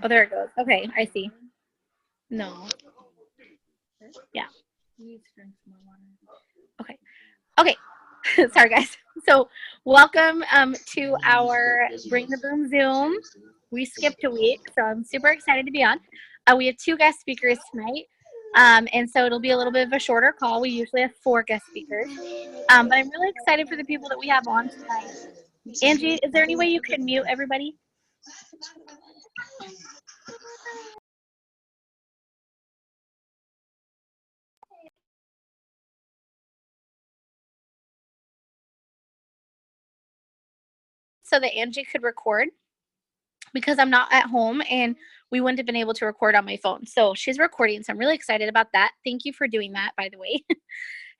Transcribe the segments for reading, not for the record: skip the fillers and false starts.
Oh, there it goes. Okay, I see. No. Yeah. Okay. Okay. Sorry, guys. So, welcome to our Bring the Boom Zoom. We skipped a week, so I'm super excited to be on. We have two guest speakers tonight, and so it'll be a little bit of a shorter call. We usually have four guest speakers, but I'm really excited for the people that we have on tonight. Angie, is there any way you can mute everybody? So that Angie could record because I'm not at home and we wouldn't have been able to record on my phone. So she's recording, so I'm really excited about that. Thank you for doing that, by the way.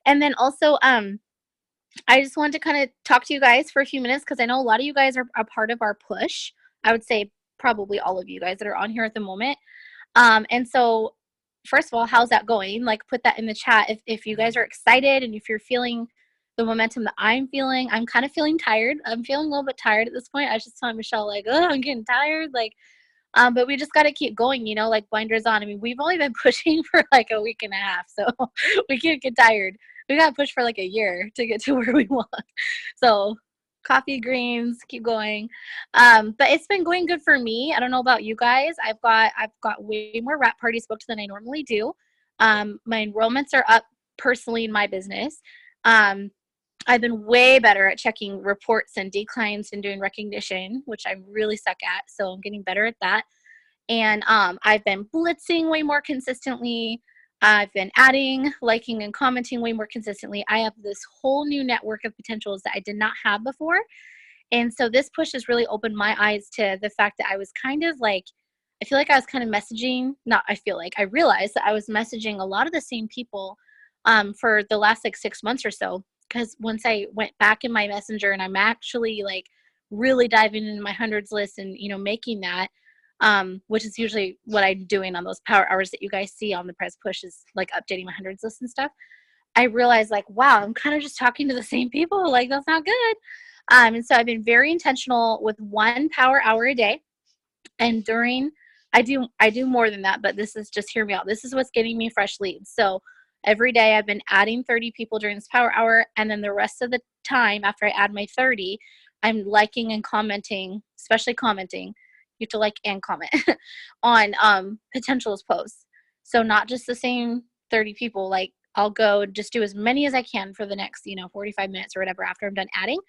And then also, I just wanted to kind of talk to you guys for a few minutes because I know a lot of you guys are a part of our push. I would say probably all of you guys that are on here at the moment. And so, first of all, how's that going? Like, put that in the chat if you guys are excited and if you're feeling the momentum that I'm feeling. I'm kind of feeling tired. I'm feeling a little bit tired at this point. I was just telling Michelle, like, oh, I'm getting tired. Like, but we just got to keep going, you know, like blinders on. I mean, we've only been pushing for like a week and a half, so we can't get tired. We got to push for like a year to get to where we want. So coffee, greens, keep going. But it's been going good for me. I don't know about you guys. I've got way more wrap parties booked than I normally do. My enrollments are up personally in my business. I've been way better at checking reports and declines and doing recognition, which I really suck at. So I'm getting better at that. And I've been blitzing way more consistently. I've been adding, liking, and commenting way more consistently. I have this whole new network of potentials that I did not have before. And so this push has really opened my eyes to the fact that I was kind of like, I feel like I was kind of messaging, not I feel like, I realized that I was messaging a lot of the same people for the last like 6 months or so. Because once I went back in my messenger and I'm actually like really diving into my hundreds list and, you know, making that, which is usually what I'm doing on those power hours that you guys see on the press push is like updating my hundreds list and stuff. I realized like, wow, I'm kind of just talking to the same people. Like, that's not good. And so I've been very intentional with 1 power hour a day. And during, I do more than that, but this is just hear me out. This is what's getting me fresh leads. So every day I've been adding 30 people during this power hour. And then the rest of the time after I add my 30, I'm liking and commenting, especially commenting. You have to like and comment on potentials posts. So not just the same 30 people, like I'll go just do as many as I can for the next, 45 minutes or whatever after I'm done adding.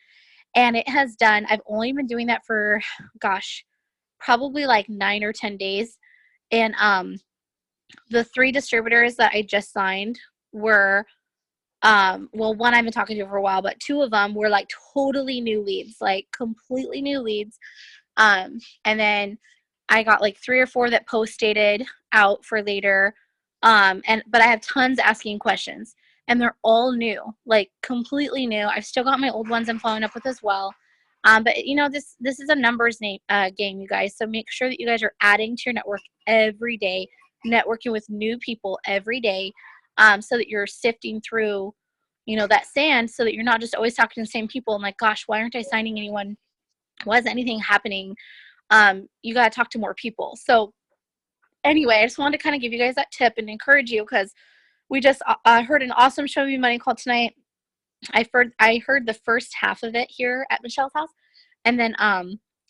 And it has done, I've only been doing that for, gosh, probably like 9 or 10 days. And the 3 distributors that I just signed were, well, one I've been talking to for a while, but 2 of them were like totally new leads, like completely new leads. And then I got like 3 or 4 that post dated out for later. But I have tons asking questions and they're all new, like completely new. I've still got my old ones I'm following up with as well. But this is a numbers game, you guys. So make sure that you guys are adding to your network every day, networking with new people every day, so that you're sifting through, that sand, so that you're not just always talking to the same people and like, gosh, why aren't I signing anyone? Why isn't anything happening? You got to talk to more people. So anyway, I just wanted to kind of give you guys that tip and encourage you because we just heard an awesome Show Me Money call tonight. I heard the first half of it here at Michelle's house, and then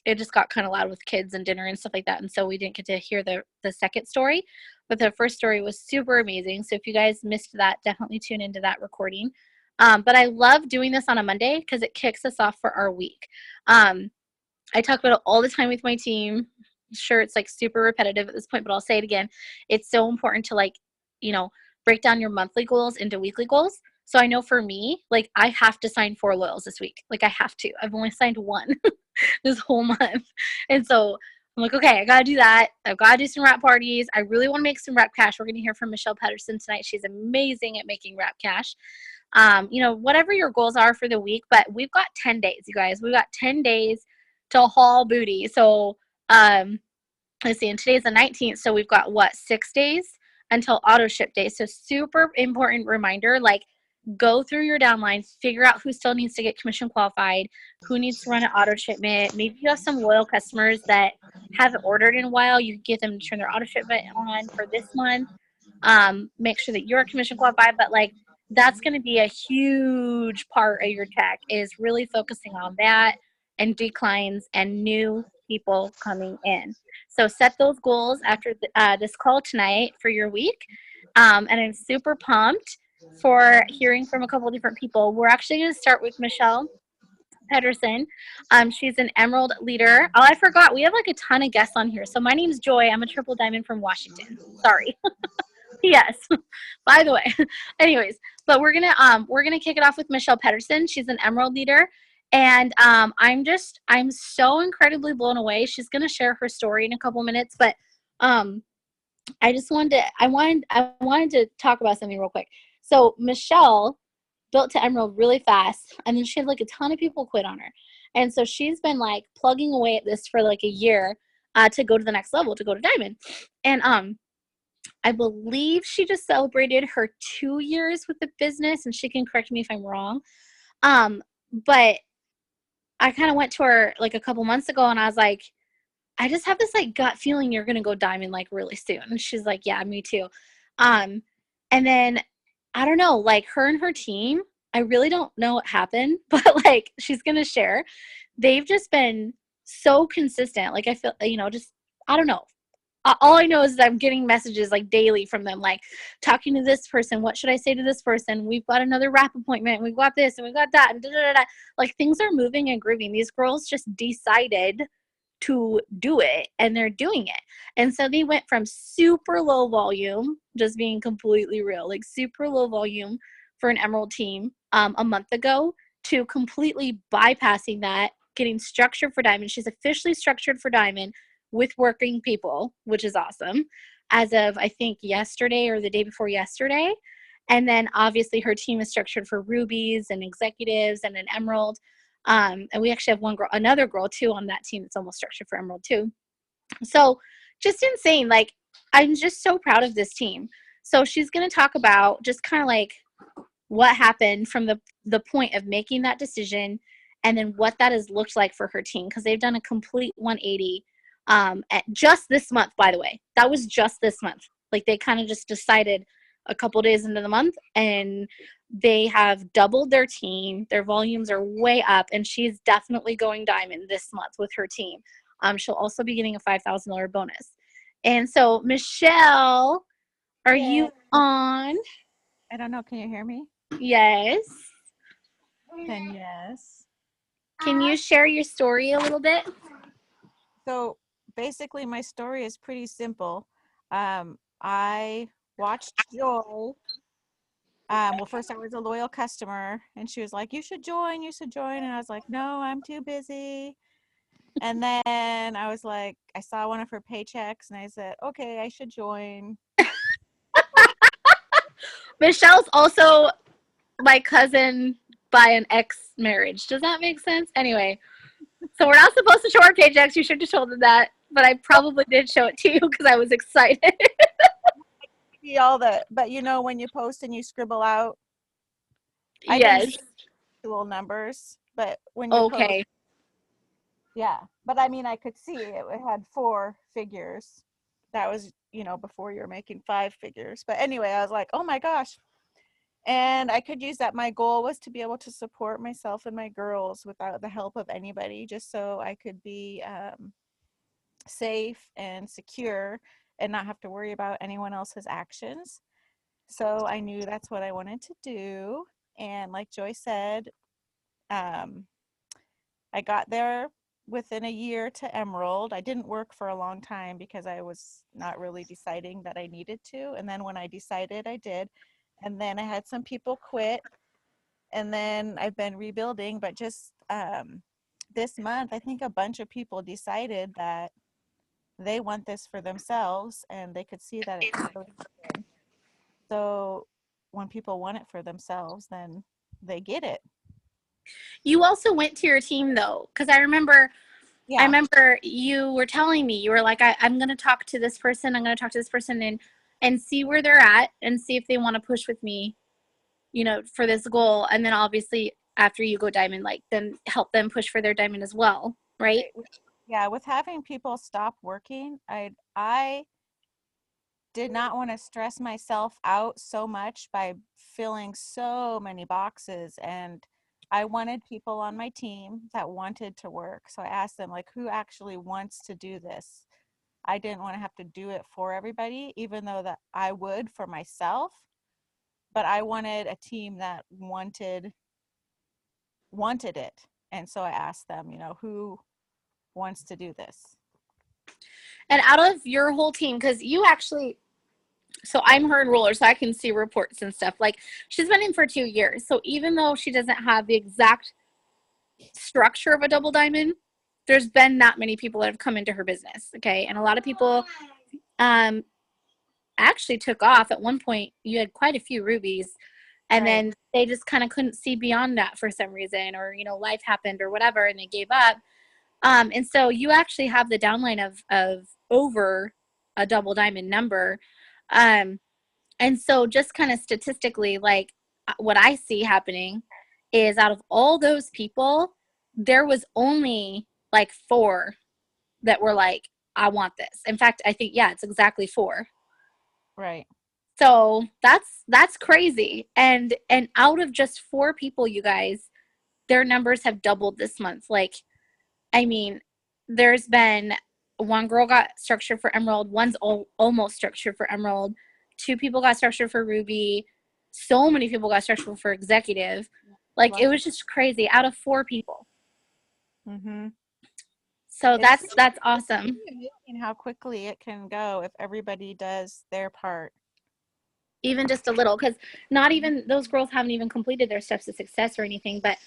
it just got kind of loud with kids and dinner and stuff like that, and so we didn't get to hear the second story. But the first story was super amazing. So if you guys missed that, definitely tune into that recording. But I love doing this on a Monday because it kicks us off for our week. I talk about it all the time with my team. Sure, it's like super repetitive at this point, but I'll say it again. It's so important to like, break down your monthly goals into weekly goals. So I know for me, like I have to sign 4 loyals this week. Like I have to. I've only signed 1 this whole month. And so I'm like, okay, I got to do that. I've got to do some wrap parties. I really want to make some wrap cash. We're going to hear from Michelle Pettersen tonight. She's amazing at making wrap cash. Whatever your goals are for the week, but we've got 10 days, you guys. We've got 10 days to haul booty. So, let's see, and today's the 19th. So we've got 6 days until auto ship day. So super important reminder, like go through your downline, figure out who still needs to get commission qualified, who needs to run an auto shipment. Maybe you have some loyal customers that haven't ordered in a while. You get them to turn their auto shipment on for this month. Make sure that you're commission qualified, but like that's going to be a huge part of your tech, is really focusing on that and declines and new people coming in. So set those goals after this call tonight for your week. And I'm super pumped for hearing from a couple of different people. We're actually going to start with Michelle Pettersen. She's an Emerald leader. Oh, I forgot. We have like a ton of guests on here. So my name's Joy. I'm a triple diamond from Washington. Sorry. Yes. By the way. Anyways, but we're gonna kick it off with Michelle Pettersen. She's an Emerald leader. And I'm so incredibly blown away. She's gonna share her story in a couple minutes, but I wanted to talk about something real quick. So Michelle built to Emerald really fast, and then she had like a ton of people quit on her. And so she's been like plugging away at this for like a year to go to the next level, to go to Diamond. And I believe she just celebrated her 2 years with the business, and she can correct me if I'm wrong. But I kind of went to her like a couple months ago, and I was like, I just have this like gut feeling you're going to go Diamond like really soon. And she's like, yeah, me too. And then I don't know, like her and her team, I really don't know what happened, but like she's going to share. They've just been so consistent. Like I feel, just, I don't know. All I know is that I'm getting messages like daily from them, like talking to this person. What should I say to this person? We've got another wrap appointment. We've got this and we've got that. And da, da, da, da. Like things are moving and grooving. These girls just decided to do it, and they're doing it. And so they went from super low volume, just being completely real, like super low volume for an Emerald team a month ago, to completely bypassing that, getting structured for Diamond. She's officially structured for Diamond with working people, which is awesome, as of I think yesterday or the day before yesterday. And then obviously her team is structured for rubies and executives and an Emerald. And we actually have another girl too on that team that's almost structured for Emerald too. So just insane. Like I'm just so proud of this team. So she's going to talk about just kind of like what happened from the point of making that decision, and then what that has looked like for her team, because they've done a complete 180 at just this month, by the way. That was just this month. Like they kind of just decided a couple days into the month, and they have doubled their team. Their volumes are way up, and she's definitely going Diamond this month with her team. She'll also be getting a $5,000 bonus. And so, Michelle, are you on? I don't know. Can you hear me? Yes. Then yes. Can you share your story a little bit? So basically, my story is pretty simple. I watched Joy. Well, first I was a loyal customer, and she was like, you should join. And I was like, no, I'm too busy. And then I was like, I saw one of her paychecks, and I said, okay, I should join. Michelle's also my cousin by an ex-marriage. Does that make sense? Anyway, so we're not supposed to show our paychecks. You should have told them that, but I probably did show it to you because I was excited. See all the, but when you post and you scribble out, I yes. didn't see actual numbers, but when you post, yeah. But I mean, I could see it had 4 figures. That was, before you're making 5 figures. But anyway, I was like, oh my gosh. And I could use that. My goal was to be able to support myself and my girls without the help of anybody, just so I could be safe and secure and not have to worry about anyone else's actions. So I knew that's what I wanted to do. And like Joy said, I got there within a year to Emerald. I didn't work for a long time because I was not really deciding that I needed to. And then when I decided, I did. And then I had some people quit. And then I've been rebuilding. But just this month, I think a bunch of people decided that they want this for themselves, and they could see that it could really happen. So when people want it for themselves, then they get it. You also went to your team though, because I remember you were telling me, you were like, I'm going to talk to this person. I'm going to talk to this person and see where they're at and see if they want to push with me. for this goal. And then obviously after you go diamond, like then help them push for their diamond as well, right? Right. Yeah, with having people stop working, I did not want to stress myself out so much by filling so many boxes, and I wanted people on my team that wanted to work. So I asked them, like, who actually wants to do this? I didn't want to have to do it for everybody, even though that I would for myself, but I wanted a team that wanted it. And so I asked them, who wants to do this? And out of your whole team, because you actually, so I'm her enroller, so I can see reports and stuff. Like she's been in for 2 years. So even though she doesn't have the exact structure of a double diamond, there's been not many people that have come into her business. Okay. And a lot of people um, actually took off. At one point, you had quite a few rubies. And Right. then they just kind of couldn't see beyond that for some reason, or, life happened or whatever, and they gave up. And so you actually have the downline of over a double diamond number. Um, and so just kind of statistically, like what I see happening is out of all those people, there was only like 4 that were like, I want this. In fact, I think, yeah, it's exactly 4. Right. So that's crazy. And out of just 4 people, you guys, their numbers have doubled this month. Like, I mean, there's been one girl got structured for emerald, one's almost structured for emerald, 2 people got structured for ruby, so many people got structured for executive. Like it Lots of. was just crazy out of 4 people. Mm-hmm. So It's that's awesome. pretty amazing how quickly it can go if everybody does their part. Even just a little, because not even those girls haven't even completed their steps to success or anything, but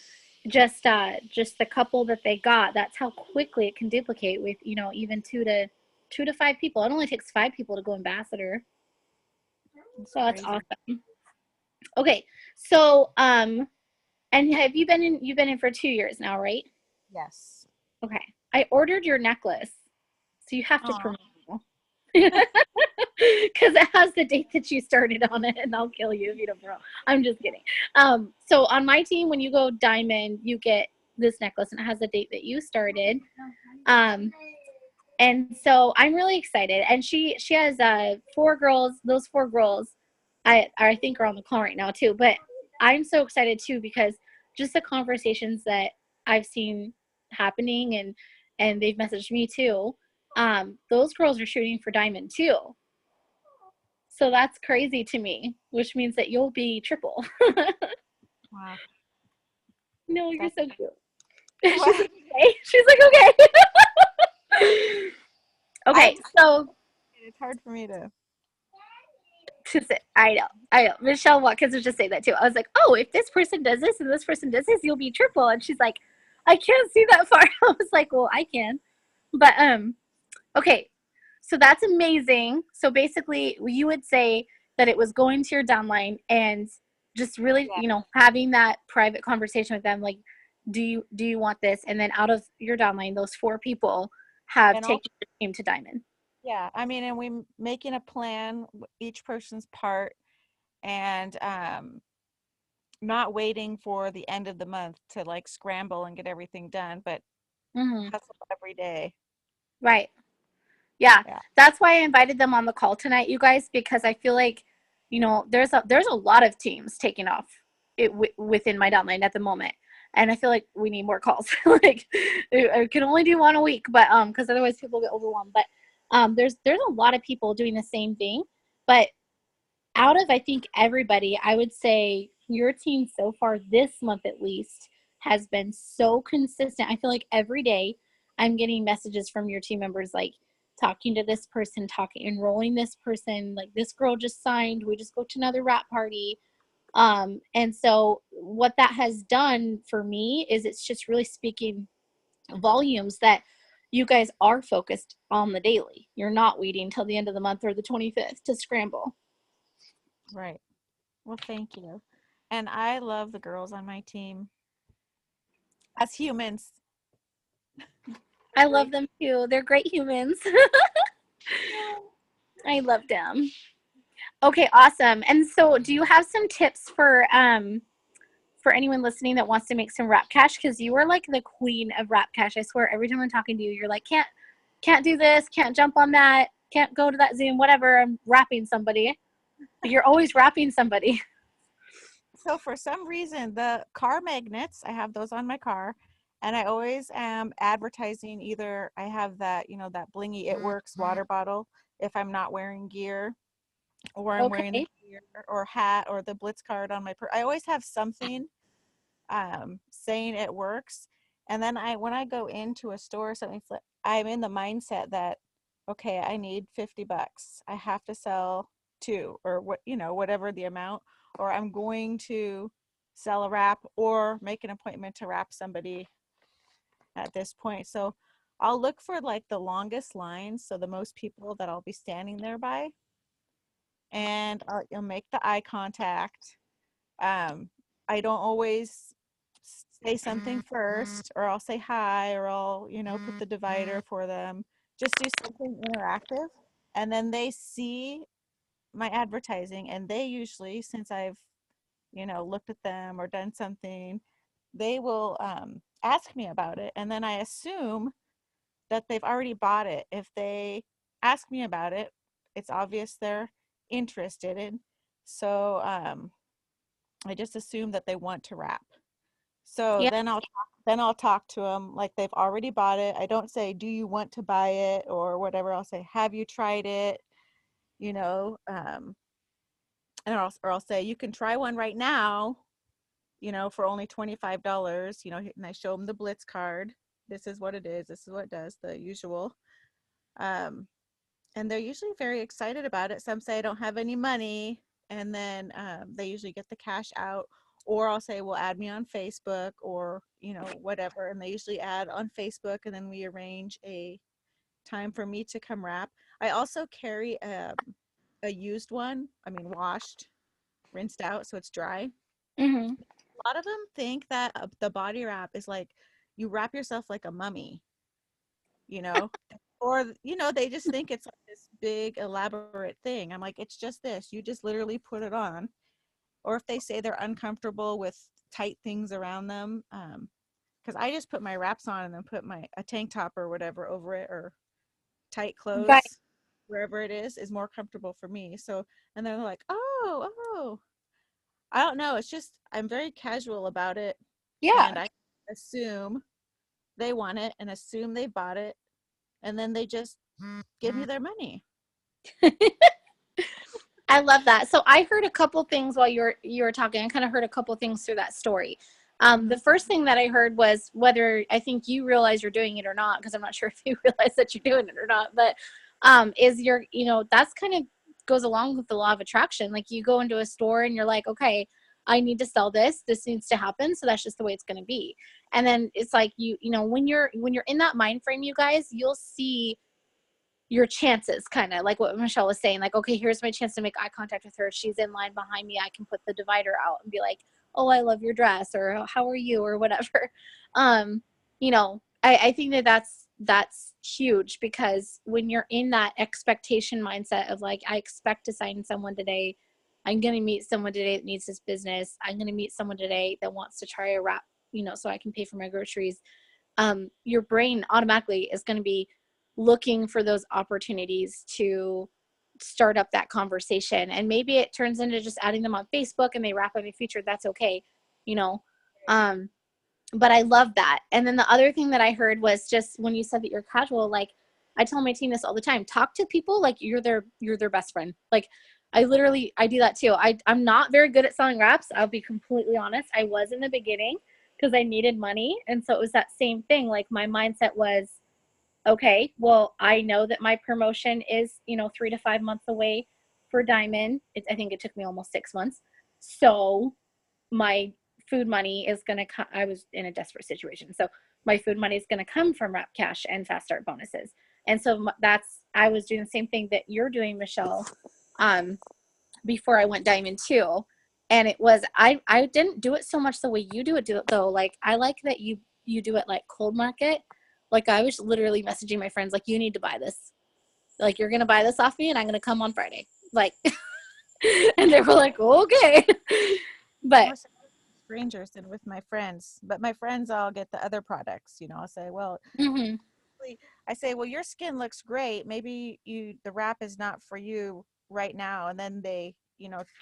just the couple that they got, that's how quickly it can duplicate with even 2 to 5 people. It only takes 5 people to go ambassador. It's So that's crazy. awesome. Okay, so and have you've been in for 2 years now, right? Yes. Okay, I ordered your necklace, so you have to Oh, promote because it has the date that you started on it, and I'll kill you if you don't promote. I'm just kidding. So on my team, when you go diamond, you get this necklace, and it has the date that you started. Um, and so I'm really excited. And she has 4 girls. Those 4 girls, I think are on the call right now too. But I'm so excited too because just the conversations that I've seen happening, and they've messaged me too. Those girls are shooting for diamond too. So that's crazy to me, which means that you'll be triple. wow. No, you're That's so cute. She's what like, okay. She's like, okay. I. Okay, so It's hard for me to. I know. Michelle Watkins would just say that too. I was like, oh, if this person does this and this person does this, you'll be triple. And she's like, I can't see that far. I was like, well, I can. But okay. So that's amazing. So basically you would say that it was going to your downline and just really, Yeah. having that private conversation with them, like, do you want this? And then out of your downline, those 4 people have And all. taken your team to diamond. Yeah. I mean, and we making a plan, each person's part, and not waiting for the end of the month to like scramble and get everything done, but Mm-hmm. hustle every day. Right. Yeah, Yeah. that's why I invited them on the call tonight, you guys, because I feel like, there's a lot of teams taking off within my downline at the moment, and I feel like we need more calls. Like, I can only do one a week, but because otherwise people get overwhelmed. But there's a lot of people doing the same thing, but out of I think everybody, I would say your team so far this month at least has been so consistent. I feel like every day I'm getting messages from your team members like talking to this person, enrolling this person, like this girl just signed, we just go to another wrap party. And so what that has done for me is it's just really speaking volumes that you guys are focused on the daily. You're not waiting till the end of the month or the 25th to scramble. Right. Well, thank you. And I love the girls on my team as humans. They're I love great. them too. They're great humans. I love them. Okay, awesome. And so do you have some tips for anyone listening that wants to make some wrap cash? Because you are like the queen of wrap cash. I swear every time I'm talking to you, you're like, can't do this, can't jump on that, can't go to that Zoom, whatever. I'm wrapping somebody. You're always wrapping somebody. So for some reason, the car magnets, I have those on my car, and I always am advertising either I have that, that blingy It Works water bottle if I'm not wearing gear, or I'm wearing the Okay. gear or hat or the Blitz card on my I always have something saying it works. And then when I go into a store or something, I'm in the mindset that, okay, I need $50. I have to sell two or whatever the amount, or I'm going to sell a wrap or make an appointment to wrap somebody at this point. So I'll look for like the longest lines. So the most people that I'll be standing there by, and you'll make the eye contact. I don't always say something first, or I'll say hi, or I'll, put the divider for them. Just do something interactive. And then they see my advertising, and they usually, since I've, looked at them or done something, they will ask me about it. And then I assume that they've already bought it. If they ask me about it, it's obvious they're interested in. So I just assume that they want to wrap. So Yeah. then I'll talk to them like they've already bought it. I don't say, "Do you want to buy it?" or whatever. I'll say, "Have you tried it?" You know, and I'll say, "You can try one right now, for only $25." And I show them the Blitz card. This is what it is. This is what it does. The usual. Um, and they're usually very excited about it. Some say I don't have any money, and then they usually get the cash out. Or I'll say, well, add me on Facebook, or whatever, and they usually add on Facebook, and then we arrange a time for me to come wrap. I also carry a used one, I mean washed, rinsed out, so it's dry. Mm-hmm. A lot of them think that the body wrap is like you wrap yourself like a mummy, you know or they just think it's like this big elaborate thing. I'm like, it's just this, you just literally put it on. Or if they say they're uncomfortable with tight things around them, because I just put my wraps on and then put a tank top or whatever over it, or tight Right. clothes, wherever it is more comfortable for me. So, and they're like, oh, I don't know, it's just I'm very casual about it, Yeah. and I assume they want it and assume they bought it, and then they just give me their money. I love that. So I heard a couple things while you were talking. I kind of heard a couple things through that story. The Hmm. first thing that I heard was whether I think you realize you're doing it or not, because I'm not sure if you realize that you're doing it or not. But is your that's kind of goes along with the law of attraction. Like you go into a store and you're like, okay, I need to sell this. This needs to happen. So that's just the way it's going to be. And then it's like when you're in that mind frame, you guys, you'll see your chances, kind of like what Michelle was saying, like, okay, here's my chance to make eye contact with her. She's in line behind me. I can put the divider out and be like, oh, I love your dress, or how are you, or whatever. um I think that's huge, because when you're in that expectation mindset of like, I expect to sign someone today, I'm going to meet someone today that needs this business, I'm going to meet someone today that wants to try a wrap, so I can pay for my groceries, your brain automatically is going to be looking for those opportunities to start up that conversation. And maybe it turns into just adding them on Facebook and they wrap up a feature. That's okay, you know. Um, but I love that. And then the other thing that I heard was just when you said that you're casual, like I tell my team this all the time, talk to people like you're their best friend. Like I do that too. I'm not very good at selling wraps. I'll be completely honest. I was in the beginning because I needed money. And so it was that same thing. Like my mindset was, okay, well, I know that my promotion is, 3 to 5 months away for Diamond. I think it took me almost 6 months. So my food money is going to come. I was in a desperate situation. So my food money is going to come from Wrap Cash and Fast Start bonuses. And so I was doing the same thing that you're doing, Michelle, um, before I went Diamond too. And it was, I didn't do it so much the way you do it though. Like, I like that you do it like cold market. Like I was literally messaging my friends, like, you need to buy this. Like, you're going to buy this off me and I'm going to come on Friday. Like, And they were like, okay. But More so with strangers than with my friends. But my friends all get the other products. I'll say, well, mhm, I say, well, your skin looks great. Maybe the wrap is not for you right now. And then they,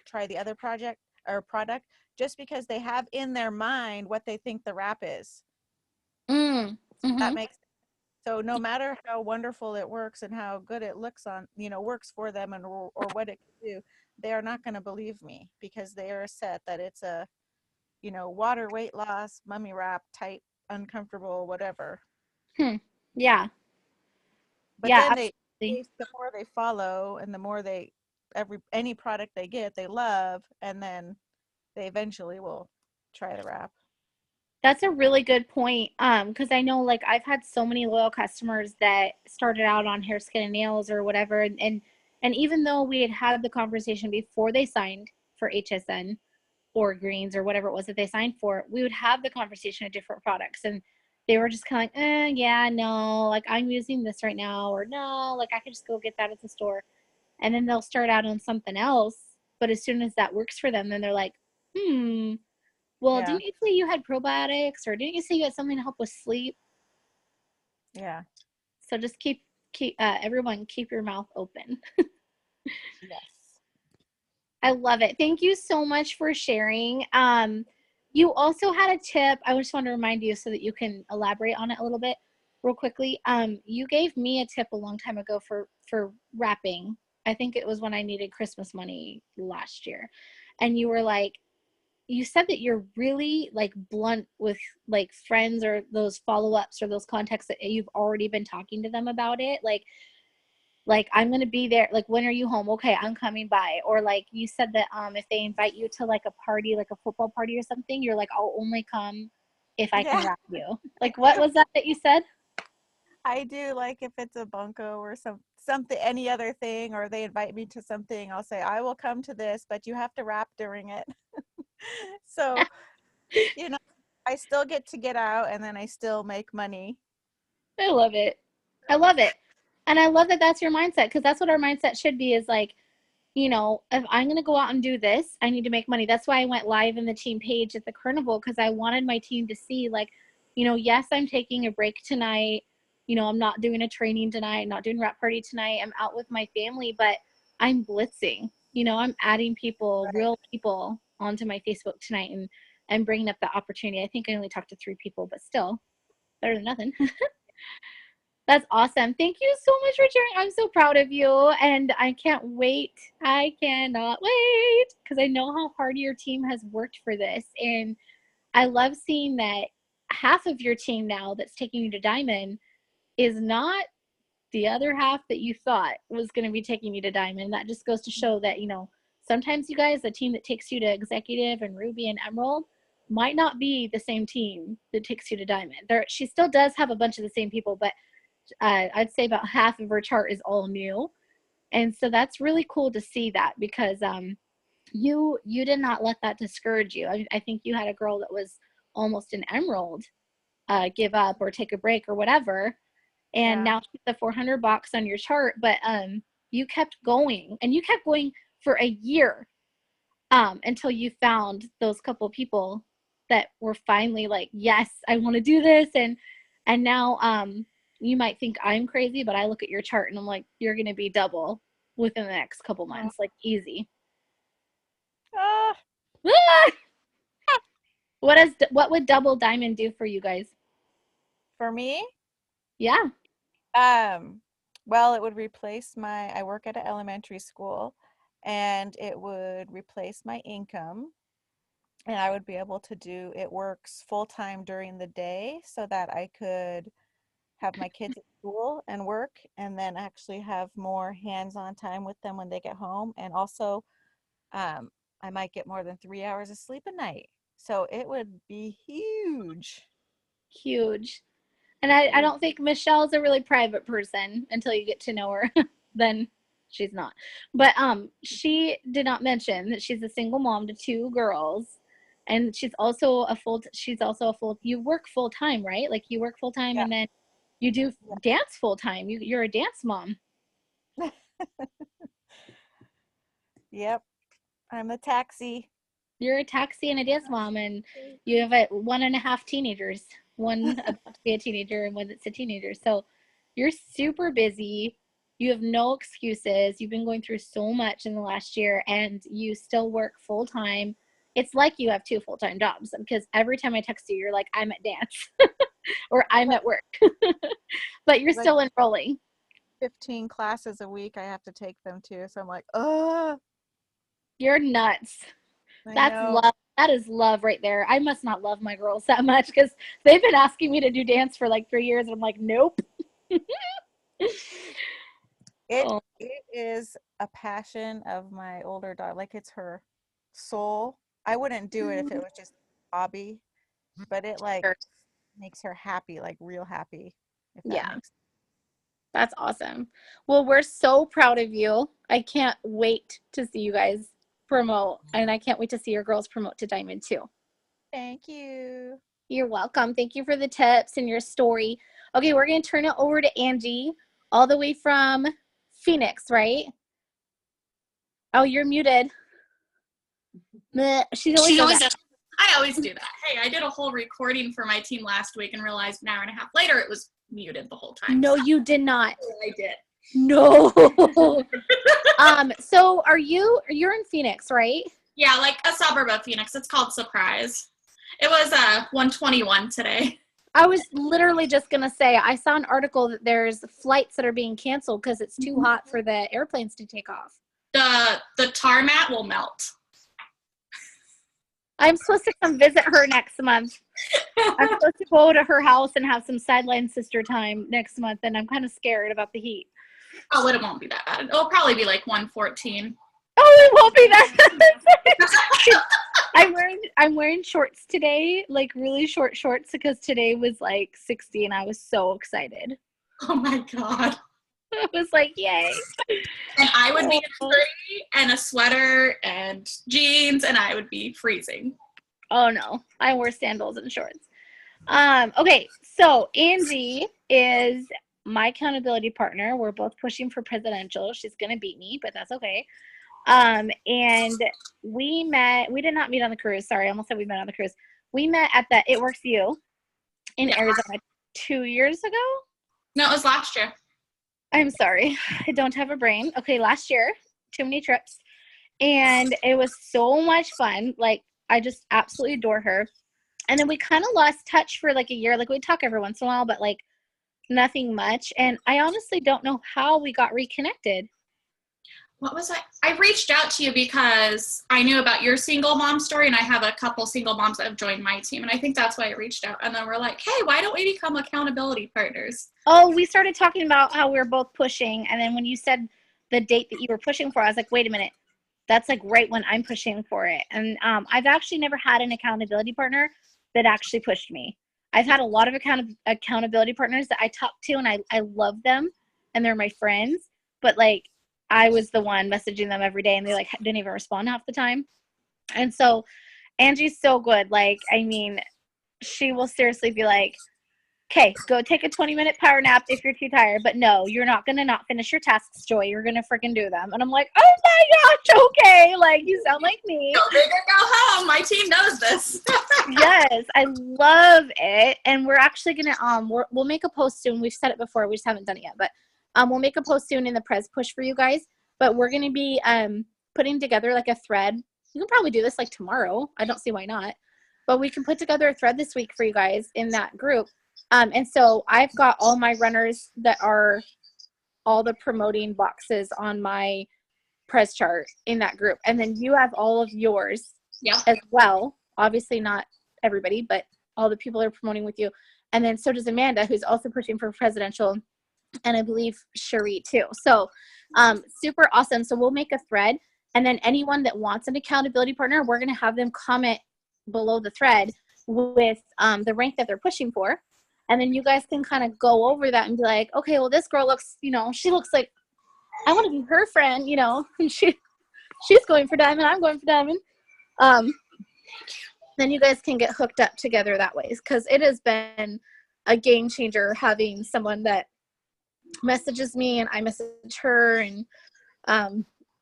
try the other project or product just because they have in their mind what they think the wrap is. mm, That mhm, makes so no matter how wonderful it works and how good it looks on, works for them and or what it can do, they are not going to believe me because they are set that it's a, water weight loss, mummy wrap type, uncomfortable, whatever. hmm. Yeah, But yeah, then absolutely. the more they follow and the more any product they get, they love, and then they eventually will try the wrap. That's a really good point. Because I know like I've had so many loyal customers that started out on hair, skin, and nails or whatever, and even though we had had the conversation before they signed for HSN or greens or whatever it was that they signed for, we would have the conversation of different products, and they were just kind of like, yeah, no, like I'm using this right now, or no, like I could just go get that at the store, and then they'll start out on something else, but as soon as that works for them, then they're like, well, Yeah, didn't you say you had probiotics, or didn't you say you had something to help with sleep? yeah, So just keep everyone keep your mouth open. yes. I love it. Thank you so much for sharing. You also had a tip. I just want to remind you so that you can elaborate on it a little bit real quickly. You gave me a tip a long time ago for wrapping. I think it was when I needed Christmas money last year. And you were like, you said that you're really like blunt with like friends or those follow-ups or those contacts that you've already been talking to them about it. Like I'm gonna be there, like when are you home? Okay, I'm coming by. Or like you said that if they invite you to like a party, like a football party or something, you're like, I'll only come if I can Yeah, wrap you. I Like what do. was that you said? I do, like if it's a bunko or something, any other thing, or they invite me to something, I'll say I will come to this, but you have to wrap during it. So, you know, I still get out and then I still make money. I love it. I love it. And I love that that's your mindset, because that's what our mindset should be, is like, if I'm going to go out and do this, I need to make money. That's why I went live in the team page at the carnival, because I wanted my team to see, like, yes, I'm taking a break tonight. I'm not doing a training tonight, not doing wrap party tonight. I'm out with my family, but I'm blitzing. I'm adding people, Right. real people, onto my Facebook tonight, and bringing up the opportunity. I think I only talked to 3 people, but still better than nothing. That's awesome. Thank you so much for sharing. I'm so proud of you. And I can't wait. I cannot wait, because I know how hard your team has worked for this. And I love seeing that half of your team now that's taking you to Diamond is not the other half that you thought was going to be taking you to Diamond. That just goes to show that, sometimes you guys, the team that takes you to Executive and Ruby and Emerald, might not be the same team that takes you to Diamond. She still does have a bunch of the same people, but I'd say about half of her chart is all new, and so that's really cool to see that, because you did not let that discourage you. I think you had a girl that was almost an emerald give up or take a break or whatever, and Yeah. now she's the 400 box on your chart, but you kept going, and you kept going for a year, until you found those couple people that were finally like, yes, I want to do this. And now you might think I'm crazy, but I look at your chart and I'm like, you're going to be double within the next couple Oh. months, like easy. Ah, What would double diamond do for you guys? for me, Yeah. um, well, it would replace I work at an elementary school, and it would replace my income, and I would be able to it works full time during the day so that I could have my kids at school and work, and then actually have more hands-on time with them when they get home. And also, um, I might get more than 3 hours of sleep a night. So it would be huge. Huge. And I Huge. don't think Michelle's a really private person until you get to know her. Then she's not. But she did not mention that she's a single mom to 2 girls. And she's also a full, you work full time, right? Like you work full time Yeah. and then you do Yeah. dance full time. You're a dance mom. Yep. I'm the taxi. You're a taxi and a dance mom, and you have a 1.5 teenagers. One about to be a teenager and one that's a teenager. So you're super busy. You have no excuses. You've been going through so much in the last year, and you still work full time. It's like you have 2 full-time jobs, because every time I text you, you're like, I'm at dance or I'm at work, but you're Like still enrolling. 15 classes a week I have to take them to. So I'm like, oh, You're nuts. I That's know. love. That is love right there. I must not love my girls that much, because they've been asking me to do dance for like 3 years, and I'm like, nope. It Oh, it is a passion of my older daughter. Like it's her soul. I wouldn't do it if it was just a hobby, but it like sure. makes her happy, like real happy, if that Yeah, makes that's awesome. Well, we're so proud of you. I can't wait to see you guys promote, and I can't wait to see your girls promote to Diamond too. Thank you. You're welcome. Thank you for the tips and your story. Okay, we're going to turn it over to Angie, all the way from Phoenix, right? Oh, you're muted. Meh. She always She does always that. does. I always do that. Hey, I did a whole recording for my team last week and realized an hour and a half later it was muted the whole time. No, you did not. I did. No. So you're in Phoenix, right? Yeah, like a suburb of Phoenix. It's called Surprise. It was 121 today. I was literally just gonna say, I saw an article that there's flights that are being canceled because it's too hot for the airplanes to take off. The tarmac will melt. I'm supposed to come visit her next month. I'm supposed to go to her house and have some sideline sister time next month, and I'm kind of scared about the heat. Oh, it won't be that bad. It'll probably be like 114. Oh, it won't be that. I'm wearing shorts today, like really short shorts, because today was like 60 and I was so excited. Oh my God. I was like, yay. And I would be in a hoodie and a sweater and jeans, and I would be freezing. Oh no, I wore sandals and shorts. Okay, so Angie is my accountability partner. We're both pushing for presidential. She's gonna beat me, but that's okay. And we did not meet on the cruise. Sorry, I almost said we met on the cruise. We met at the It Works You in Arizona 2 years ago. No, it was last year. I'm sorry. I don't have a brain. Okay, last year, too many trips. And it was so much fun. Like, I just absolutely adore her. And then we kind of lost touch for like a year. Like, we'd talk every once in a while, but like nothing much. And I honestly don't know how we got reconnected. What was I reached out to you because I knew about your single mom story, and I have a couple single moms that have joined my team, and I think that's why I reached out. And then we're like, hey, why don't we become accountability partners? Oh, we started talking about how we were both pushing. And then when you said the date that you were pushing for, I was like, wait a minute. That's like right when I'm pushing for it. And I've actually never had an accountability partner that actually pushed me. I've had a lot of accountability partners that I talk to, and I love them and they're my friends. But like, I was the one messaging them every day and they like didn't even respond half the time. And so Angie's so good. Like, I mean, she will seriously be like, okay, go take a 20-minute power nap if you're too tired. But no, you're not going to not finish your tasks, Joy. You're going to freaking do them. And I'm like, oh my gosh, okay. Like, you sound like me. Go big or go home. My team knows this. Yes, I love it. And we're actually going to, we'll make a post soon. We've said it before. We just haven't done it yet. But we'll make a post soon in the Prez Push for you guys. But we're going to be putting together like a thread. You can probably do this like tomorrow. I don't see why not. But we can put together a thread this week for you guys in that group. And so I've got all my runners that are all the promoting boxes on my Prez chart in that group. And then you have all of yours as well. Obviously not everybody, but all the people are promoting with you. And then so does Amanda, who's also pushing for presidential, and I believe Cherie too. So super awesome. So we'll make a thread, and then anyone that wants an accountability partner, we're going to have them comment below the thread with the rank that they're pushing for. And then you guys can kind of go over that and be like, okay, well, this girl looks, she looks like I want to be her friend, and she's going for diamond. I'm going for diamond. Then you guys can get hooked up together that way, because it has been a game changer having someone that messages me and I message her, and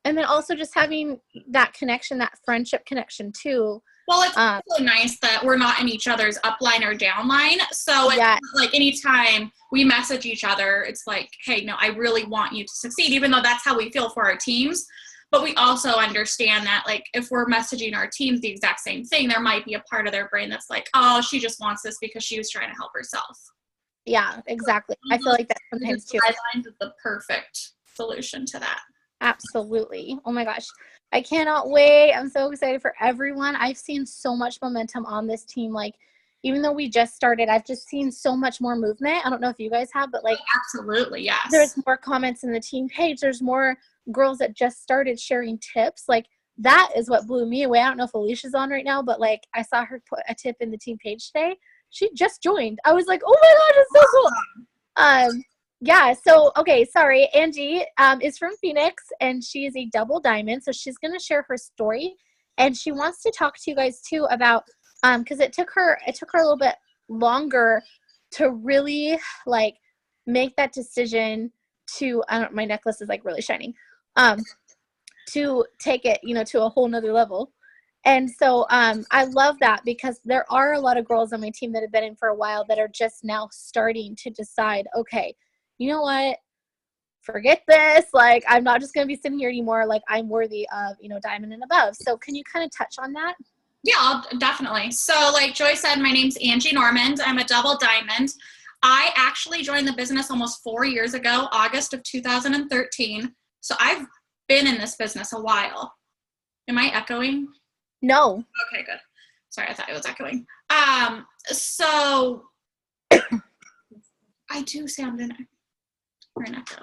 And then also just having that connection, that friendship connection too. Well, it's also nice that we're not in each other's upline or downline. So it's Yeah. like anytime we message each other, it's like, hey, no, I really want you to succeed, even though that's how we feel for our teams. But we also understand that, like, if we're messaging our teams the exact same thing, there might be a part of their brain that's like, oh, she just wants this because she was trying to help herself. Yeah, exactly. I feel like that sometimes too. Guidelines is the perfect solution to that. Absolutely. Oh my gosh. I cannot wait. I'm so excited for everyone. I've seen so much momentum on this team. Like, even though we just started, I've just seen so much more movement. I don't know if you guys have, but like, absolutely, yes. There's more comments in the team page. There's more girls that just started sharing tips. Like, that is what blew me away. I don't know if Alicia's on right now, but like, I saw her put a tip in the team page today. She just joined. I was like, oh my gosh, it's so cool. Yeah, so, okay, sorry. Angie is from Phoenix, and she is a double diamond, so she's going to share her story, and she wants to talk to you guys, too, about, because it took her a little bit longer to really, like, make that decision to, my necklace is, like, really shining, to take it, to a whole nother level. And so I love that, because there are a lot of girls on my team that have been in for a while that are just now starting to decide, okay, you know what, forget this. Like, I'm not just going to be sitting here anymore. Like, I'm worthy of, diamond and above. So can you kind of touch on that? Yeah, definitely. So like Joy said, my name's Angie Normand. I'm a double diamond. I actually joined the business almost 4 years ago, August of 2013. So I've been in this business a while. Am I echoing? No. Okay, good. Sorry, I thought it was echoing. So I do sound in an echo.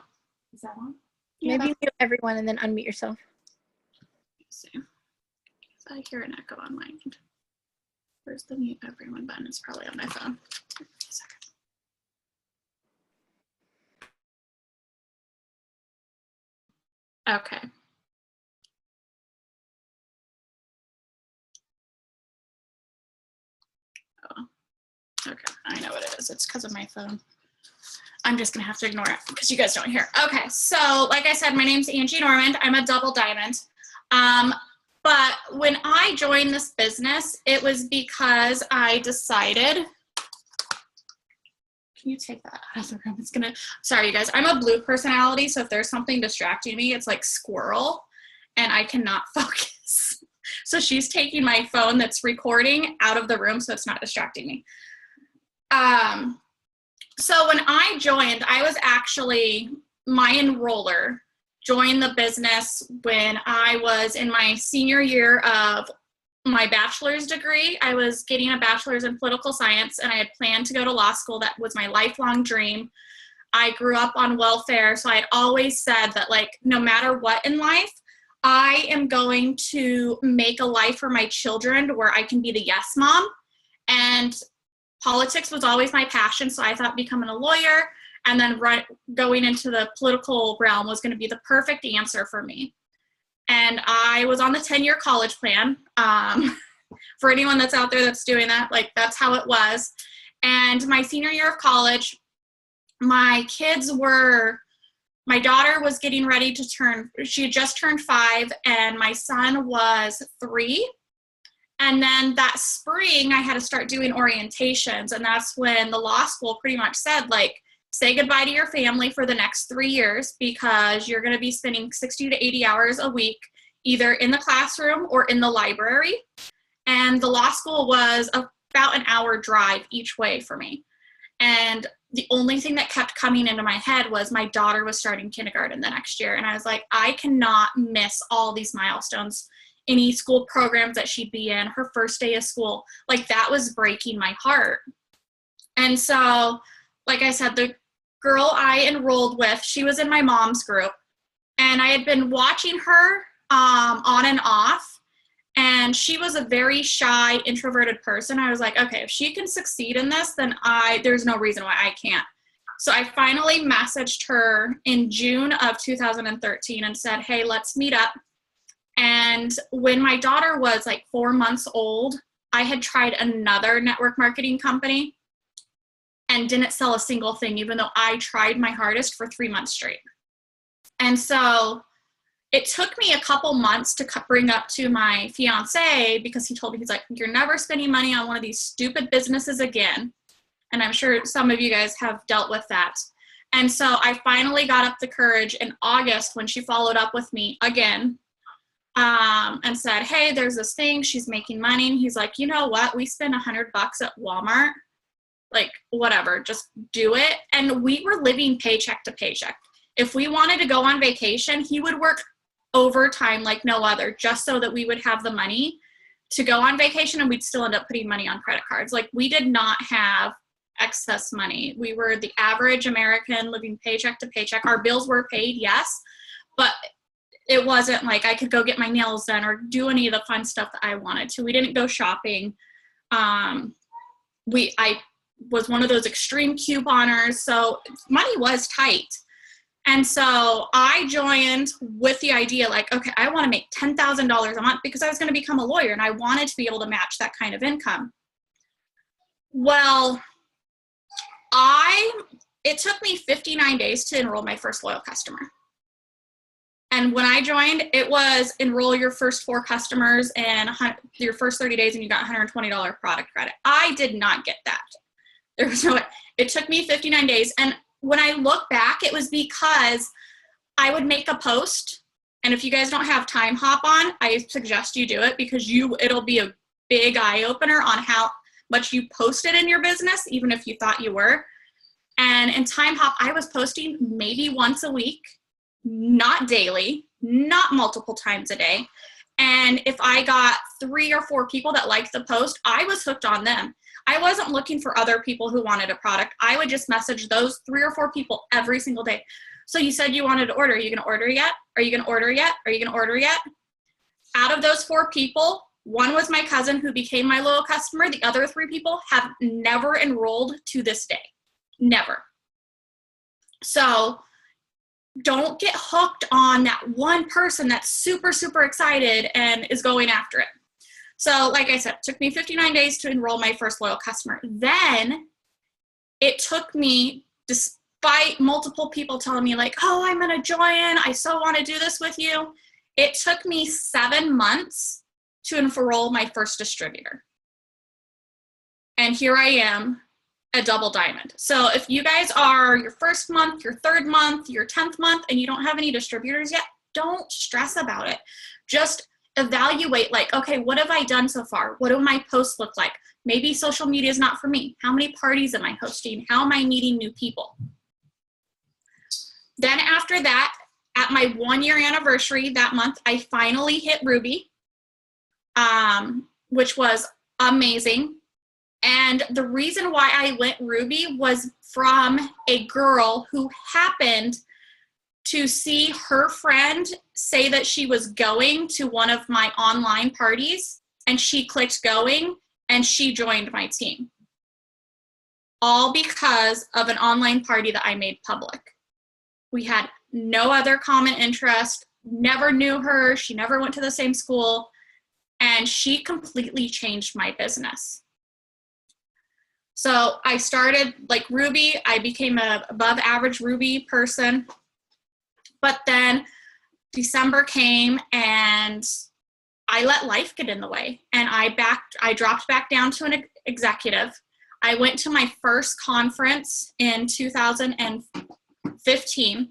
Is that on? Yeah, maybe mute everyone and then unmute yourself. Let's see. If I hear an echo on my end. Where's the mute everyone button? It's probably on my phone. Wait a second. Okay. Oh, okay. I know what it is. It's because of my phone. I'm just going to have to ignore it because you guys don't hear. Okay. So like I said, my name's Angie Normand. I'm a double diamond. But when I joined this business, it was because I decided, can you take that out of the room? It's gonna, sorry you guys, I'm a blue personality. So if there's something distracting me, it's like squirrel and I cannot focus. So she's taking my phone that's recording out of the room so it's not distracting me. So when I joined, I was actually, my enroller joined the business when I was in my senior year of my bachelor's degree. I was getting a bachelor's in political science, and I had planned to go to law school. That was my lifelong dream. I grew up on welfare, so I had always said that, like, no matter what in life, I am going to make a life for my children where I can be the yes mom. And politics was always my passion, so I thought becoming a lawyer and then going into the political realm was going to be the perfect answer for me. And I was on the 10-year college plan. For anyone that's out there that's doing that, like, that's how it was. And my senior year of college, my daughter was getting ready to she had just turned 5, and my son was 3. And then that spring, I had to start doing orientations. And that's when the law school pretty much said, like, say goodbye to your family for the next 3 years, because you're going to be spending 60 to 80 hours a week, either in the classroom or in the library. And the law school was about an hour drive each way for me. And the only thing that kept coming into my head was my daughter was starting kindergarten the next year. And I was like, I cannot miss all these milestones, any school programs that she'd be in, her first day of school. Like, that was breaking my heart. And so, like I said, the girl I enrolled with, she was in my mom's group, and I had been watching her on and off, and she was a very shy, introverted person. I was like, okay, if she can succeed in this, then there's no reason why I can't. So I finally messaged her in June of 2013 and said, hey, let's meet up. And when my daughter was like 4 months old, I had tried another network marketing company and didn't sell a single thing, even though I tried my hardest for 3 months straight. And so it took me a couple months to bring up to my fiance, because he told me, he's like, you're never spending money on one of these stupid businesses again. And I'm sure some of you guys have dealt with that. And so I finally got up the courage in August when she followed up with me again, and said, hey, there's this thing, she's making money. And he's like, you know what? We spend $100 at Walmart. Like, whatever, just do it. And we were living paycheck to paycheck. If we wanted to go on vacation, he would work overtime like no other, just so that we would have the money to go on vacation, and we'd still end up putting money on credit cards. Like, we did not have excess money. We were the average American living paycheck to paycheck. Our bills were paid, yes, but it wasn't like I could go get my nails done or do any of the fun stuff that I wanted to. We didn't go shopping. I was one of those extreme couponers, so money was tight. And so I joined with the idea, like, okay, I want to make $10,000 a month, because I was going to become a lawyer and I wanted to be able to match that kind of income. Well, it took me 59 days to enroll my first loyal customer. And when I joined, it was enroll your first 4 customers and your first 30 days and you got $120 product credit. I did not get that. There was no way. It took me 59 days. And when I look back, it was because I would make a post. And if you guys don't have Time Hop on, I suggest you do it, because it'll be a big eye opener on how much you posted in your business, even if you thought you were. And in Time Hop, I was posting maybe once a week, not daily, not multiple times a day. And if I got 3 or 4 people that liked the post, I was hooked on them. I wasn't looking for other people who wanted a product. I would just message those 3 or 4 people every single day. So you said you wanted to order. Are you going to order yet? Are you going to order yet? Are you going to order yet? Out of those 4 people, 1 was my cousin who became my loyal customer. The other 3 people have never enrolled to this day. Never. So don't get hooked on that one person that's super, super excited and is going after it. So like I said, it took me 59 days to enroll my first loyal customer. Then it took me, despite multiple people telling me like, oh, I'm going to join, I so want to do this with you. It took me 7 months to enroll my first distributor. And here I am, a double diamond. So if you guys are your first month, your 3rd month, your 10th month, and you don't have any distributors yet, don't stress about it. Just evaluate, like, okay, what have I done so far? What do my posts look like? Maybe social media is not for me. How many parties am I hosting? How am I meeting new people? Then after that, at my 1-year anniversary that month, I finally hit Ruby, which was amazing. And the reason why I went Ruby was from a girl who happened to see her friend say that she was going to one of my online parties, and she clicked going and she joined my team. All because of an online party that I made public. We had no other common interest, never knew her, she never went to the same school, and she completely changed my business. So I started like Ruby, I became a above average Ruby person, but then December came and I let life get in the way, and I dropped back down to an executive. I went to my first conference in 2015,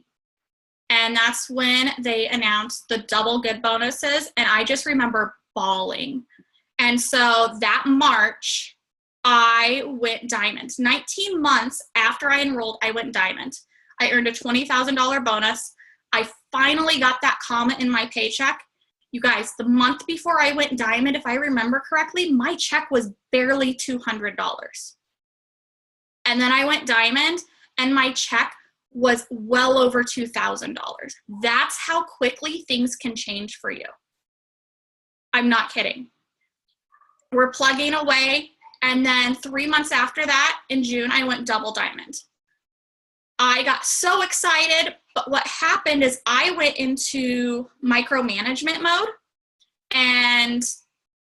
and that's when they announced the double good bonuses, and I just remember bawling. And so that March, I went diamond. 19 months after I enrolled, I went diamond. I earned a $20,000 bonus. I finally got that comment in my paycheck. You guys, the month before I went diamond, if I remember correctly, my check was barely $200. And then I went diamond, and my check was well over $2,000. That's how quickly things can change for you. I'm not kidding. We're plugging away, and then 3 months after that, in June, I went double diamond. I got so excited, but what happened is I went into micromanagement mode, and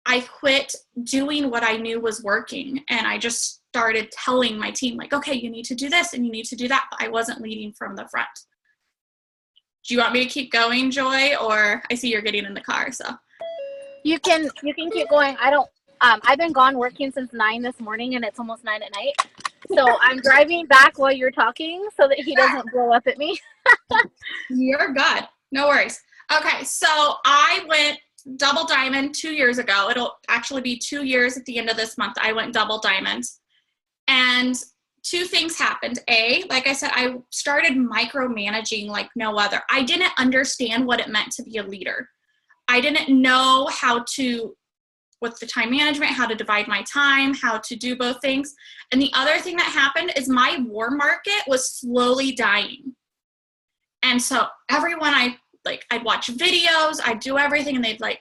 I quit doing what I knew was working, and I just started telling my team, like, okay, you need to do this and you need to do that, but I wasn't leading from the front. Do you want me to keep going, Joy, or I see you're getting in the car, so. You can keep going. I don't I've been gone working since 9 this morning and it's almost 9 at night. So I'm driving back while you're talking so that he doesn't blow up at me. You're good. No worries. Okay, so I went double diamond 2 years ago. It'll actually be 2 years at the end of this month. I went double diamond. And two things happened. A, like I said, I started micromanaging like no other. I didn't understand what it meant to be a leader. I didn't know how to, with the time management, how to divide my time, how to do both things. And the other thing that happened is my war market was slowly dying. And so everyone I'd watch videos, I'd do everything, and they'd like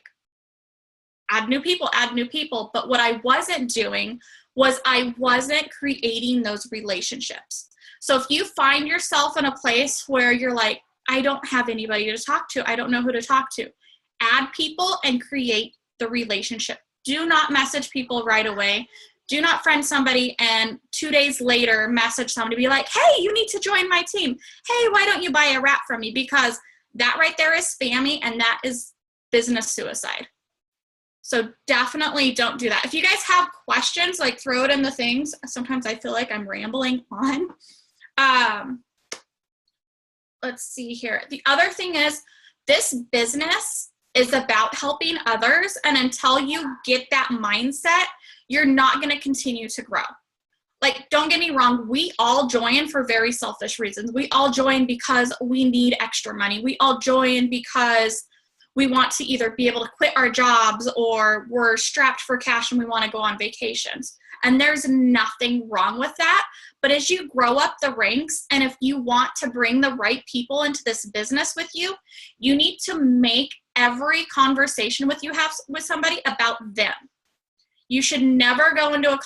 add new people. But what I wasn't doing was I wasn't creating those relationships. So if you find yourself in a place where you're like, I don't have anybody to talk to, I don't know who to talk to, add people and create the relationship. Do not message people right away. Do not friend somebody and 2 days later message somebody, be like, hey, you need to join my team. Hey, why don't you buy a wrap from me? Because that right there is spammy and that is business suicide. So definitely don't do that. If you guys have questions, like throw it in the things. Sometimes I feel like I'm rambling on. Let's see here. The other thing is this business is about helping others. And until you get that mindset, you're not going to continue to grow. Like, don't get me wrong. We all join for very selfish reasons. We all join because we need extra money. We all join because we want to either be able to quit our jobs or we're strapped for cash and we want to go on vacations. And there's nothing wrong with that. But as you grow up the ranks, and if you want to bring the right people into this business with you, you need to make every conversation with you have with somebody about them. You should never go into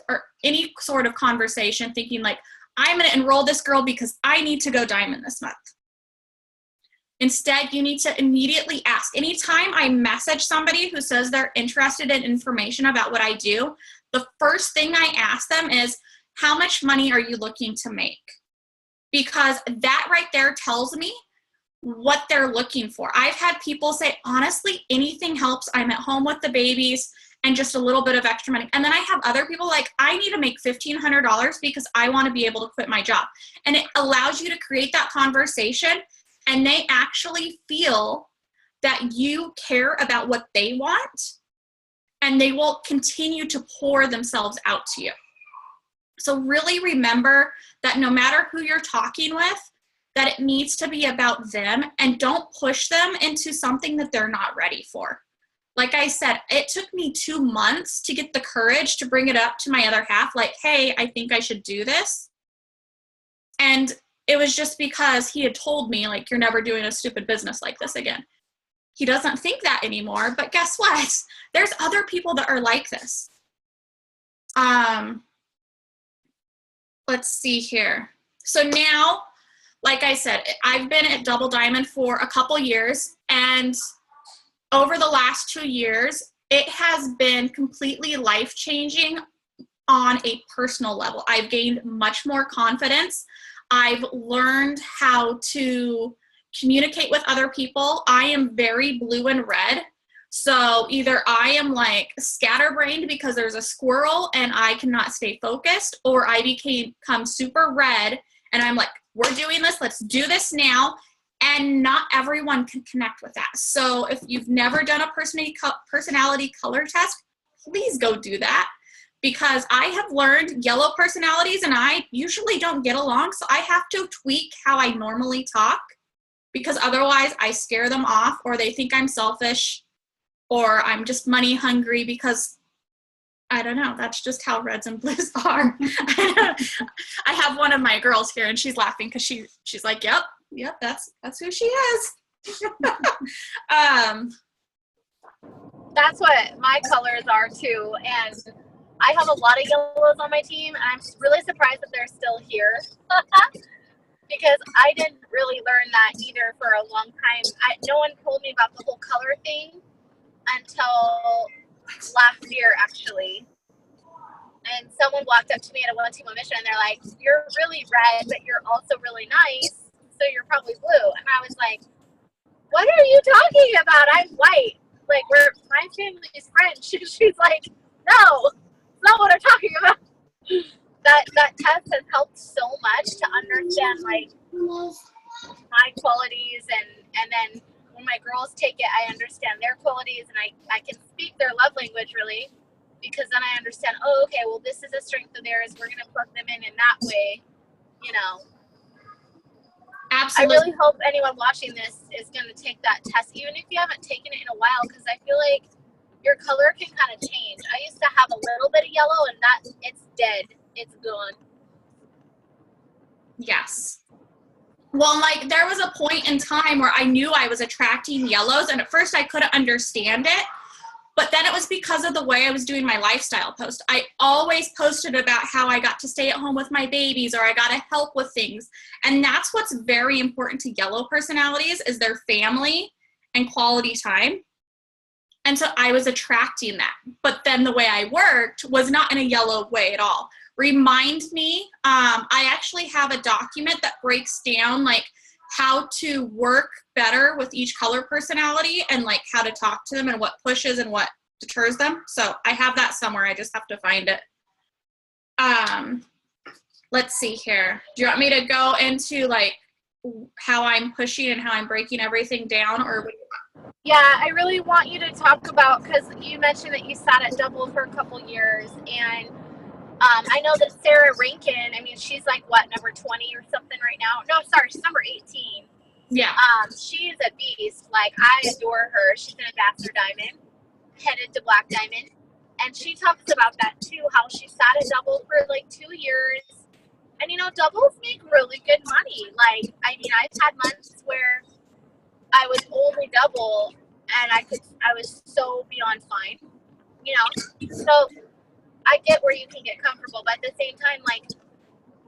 or any sort of conversation thinking like, I'm going to enroll this girl because I need to go diamond this month. Instead, you need to immediately ask. Anytime I message somebody who says they're interested in information about what I do, the first thing I ask them is, how much money are you looking to make? Because that right there tells me what they're looking for. I've had people say, honestly, anything helps. I'm at home with the babies and just a little bit of extra money. And then I have other people like, I need to make $1,500 because I want to be able to quit my job. And it allows you to create that conversation, and they actually feel that you care about what they want, and they will continue to pour themselves out to you. So really remember that no matter who you're talking with, that it needs to be about them, and don't push them into something that they're not ready for. Like I said, it took me 2 months to get the courage to bring it up to my other half, like, hey, I think I should do this. And it was just because he had told me, like, you're never doing a stupid business like this again. He doesn't think that anymore, but guess what? There's other people that are like this. Let's see here. So now, like I said, I've been at Double Diamond for a couple years, and over the last 2 years, it has been completely life-changing on a personal level. I've gained much more confidence. I've learned how to communicate with other people. I am very blue and red. So either I am like scatterbrained because there's a squirrel and I cannot stay focused, or I become super red and I'm like, we're doing this, let's do this now. And not everyone can connect with that. So if you've never done a personality color test, please go do that, because I have learned yellow personalities and I usually don't get along. So I have to tweak how I normally talk, because otherwise I scare them off, or they think I'm selfish, or I'm just money hungry, because I don't know, that's just how reds and blues are. I have one of my girls here and she's laughing because she's like, yep, that's who she is. That's what my colors are too. And I have a lot of yellows on my team, and I'm really surprised that they're still here. Because I didn't really learn that either for a long time. No one told me about the whole color thing until last year, actually. And someone walked up to me at a one-team mission, and they're like, you're really red, but you're also really nice. so you're probably blue. And I was like, what are you talking about? I'm white. Like, my family's French. She's like, no, that's not what I'm talking about. That test has helped so much to understand, like, my qualities, and then when my girls take it, I understand their qualities, and I can speak their love language, really, because then I understand, oh, okay, well, this is a strength of theirs. We're going to plug them in that way, you know. Absolutely. I really hope anyone watching this is going to take that test, even if you haven't taken it in a while, because I feel like your color can kind of change. I used to have a little bit of yellow, and it's dead. It's gone. Yes. Well, like, there was a point in time where I knew I was attracting yellows, and at first I couldn't understand it, but then it was because of the way I was doing my lifestyle post. I always posted about how I got to stay at home with my babies, or I got to help with things, and that's what's very important to yellow personalities, is their family and quality time. And so I was attracting that, but then the way I worked was not in a yellow way at all. Remind me, I actually have a document that breaks down, like, how to work better with each color personality, and like how to talk to them and what pushes and what deters them. So I have that somewhere. I just have to find it. Let's see here. Do you want me to go into like how I'm pushing and how I'm breaking everything down, or? Yeah, I really want you to talk about, because you mentioned that you sat at double for a couple years, and I know that Sarah Rankin, I mean, she's like, what, number 20 or something right now? No, sorry, she's number 18. Yeah. She's a beast. Like, I adore her. She's an ambassador diamond, headed to black diamond. And she talks about that too, how she sat at double for like 2 years. And, you know, doubles make really good money. Like, I mean, I've had months where I was only double and I was so beyond fine, you know? So I get where you can get comfortable, but at the same time, like,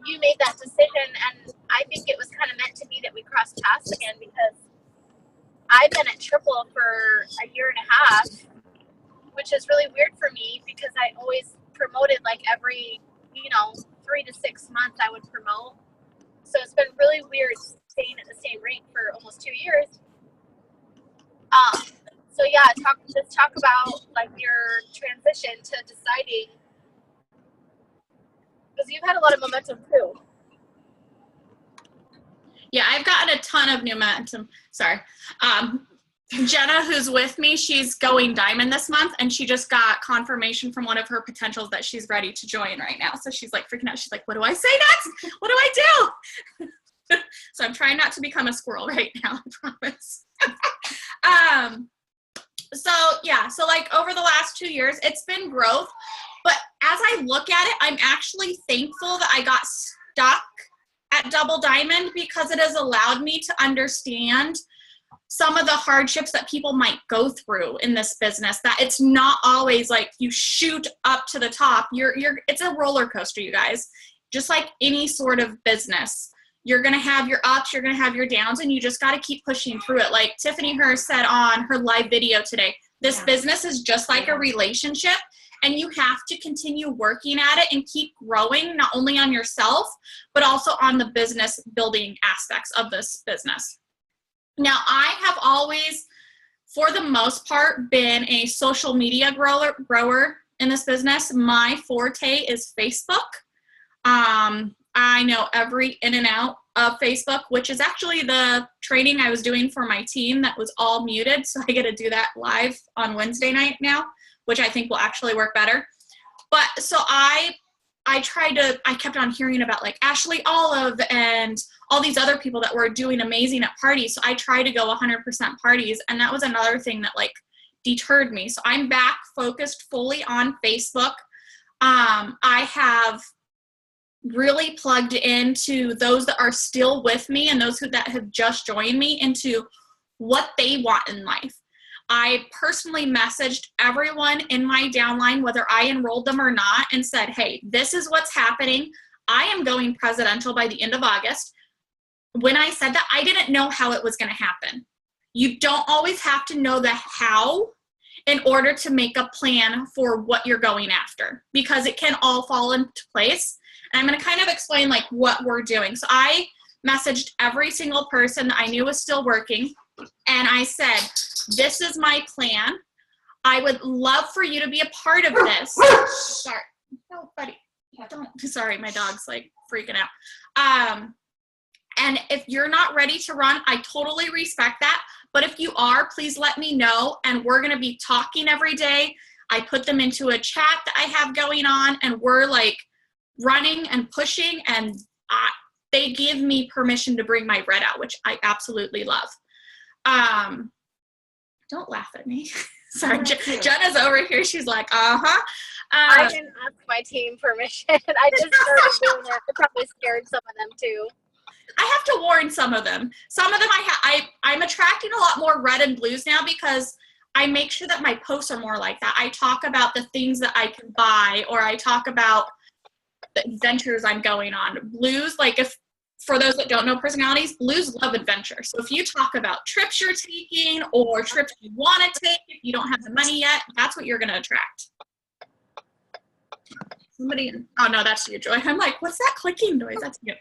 you made that decision, and I think it was kind of meant to be that we crossed paths again, because I've been at triple for a year and a half, which is really weird for me, because I always promoted like every, 3 to 6 months I would promote. So it's been really weird staying at the same rank for almost 2 years. So yeah, talk about like your transition to deciding, because you've had a lot of momentum too. Yeah, I've gotten a ton of new momentum. Sorry. Jenna, who's with me, she's going diamond this month, and she just got confirmation from one of her potentials that she's ready to join right now. So she's like freaking out. She's like, what do I say next? What do I do? So I'm trying not to become a squirrel right now, I promise. So like over the last 2 years, it's been growth. But as I look at it, I'm actually thankful that I got stuck at double diamond, because it has allowed me to understand some of the hardships that people might go through in this business, that it's not always like you shoot up to the top. It's a roller coaster, you guys. Just like any sort of business, you're going to have your ups, you're going to have your downs, and you just got to keep pushing through it. Like Tiffany Hurst said on her live video today, this business is just like a relationship, and you have to continue working at it and keep growing, not only on yourself, but also on the business building aspects of this business. Now, I have always, for the most part, been a social media grower in this business. My forte is Facebook. I know every in and out of Facebook, which is actually the training I was doing for my team that was all muted. So I get to do that live on Wednesday night now, which I think will actually work better. But so I kept on hearing about like Ashley Olive and all these other people that were doing amazing at parties. So I tried to go 100% parties. And that was another thing that like deterred me. So I'm back focused fully on Facebook. I have really plugged into those that are still with me and those that have just joined me into what they want in life. I personally messaged everyone in my downline, whether I enrolled them or not, and said, hey, this is what's happening. I am going presidential by the end of August. When I said that, I didn't know how it was going to happen. You don't always have to know the how in order to make a plan for what you're going after, because it can all fall into place. And I'm going to kind of explain like what we're doing. So I messaged every single person that I knew was still working. And I said, this is my plan. I would love for you to be a part of this. Sorry. No, buddy. Don't. Sorry, my dog's like freaking out. And if you're not ready to run, I totally respect that. But if you are, please let me know. And we're going to be talking every day. I put them into a chat that I have going on, and we're like running and pushing, and they give me permission to bring my red out, which I absolutely love. Don't laugh at me. Sorry, Jenna's over here. She's like, I didn't ask my team permission. I just started doing it. It probably scared some of them too. I have to warn some of them. Some of them I'm attracting a lot more red and blues now because I make sure that my posts are more like that. I talk about the things that I can buy, or I talk about the adventures I'm going on. Blues, like for those that don't know personalities, blues love adventure. So if you talk about trips you're taking or trips you want to take, if you don't have the money yet, that's what you're going to attract. Somebody, oh no, that's you, Joy. I'm like, what's that clicking noise? That's you.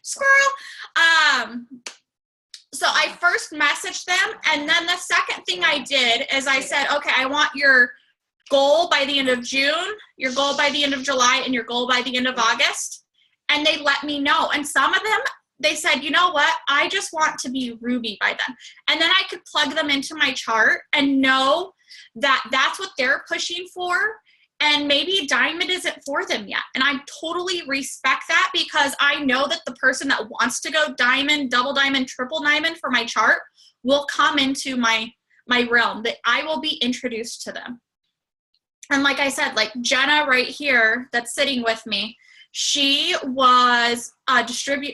Squirrel. So I first messaged them, and then the second thing I did is I said, okay, I want your goal by the end of June, your goal by the end of July, and your goal by the end of August. And they let me know. And some of them, they said, you know what? I just want to be Ruby by then. And then I could plug them into my chart and know that that's what they're pushing for. And maybe diamond isn't for them yet. And I totally respect that, because I know that the person that wants to go diamond, double diamond, triple diamond for my chart will come into my realm, that I will be introduced to them. And like I said, like Jenna right here that's sitting with me, she was a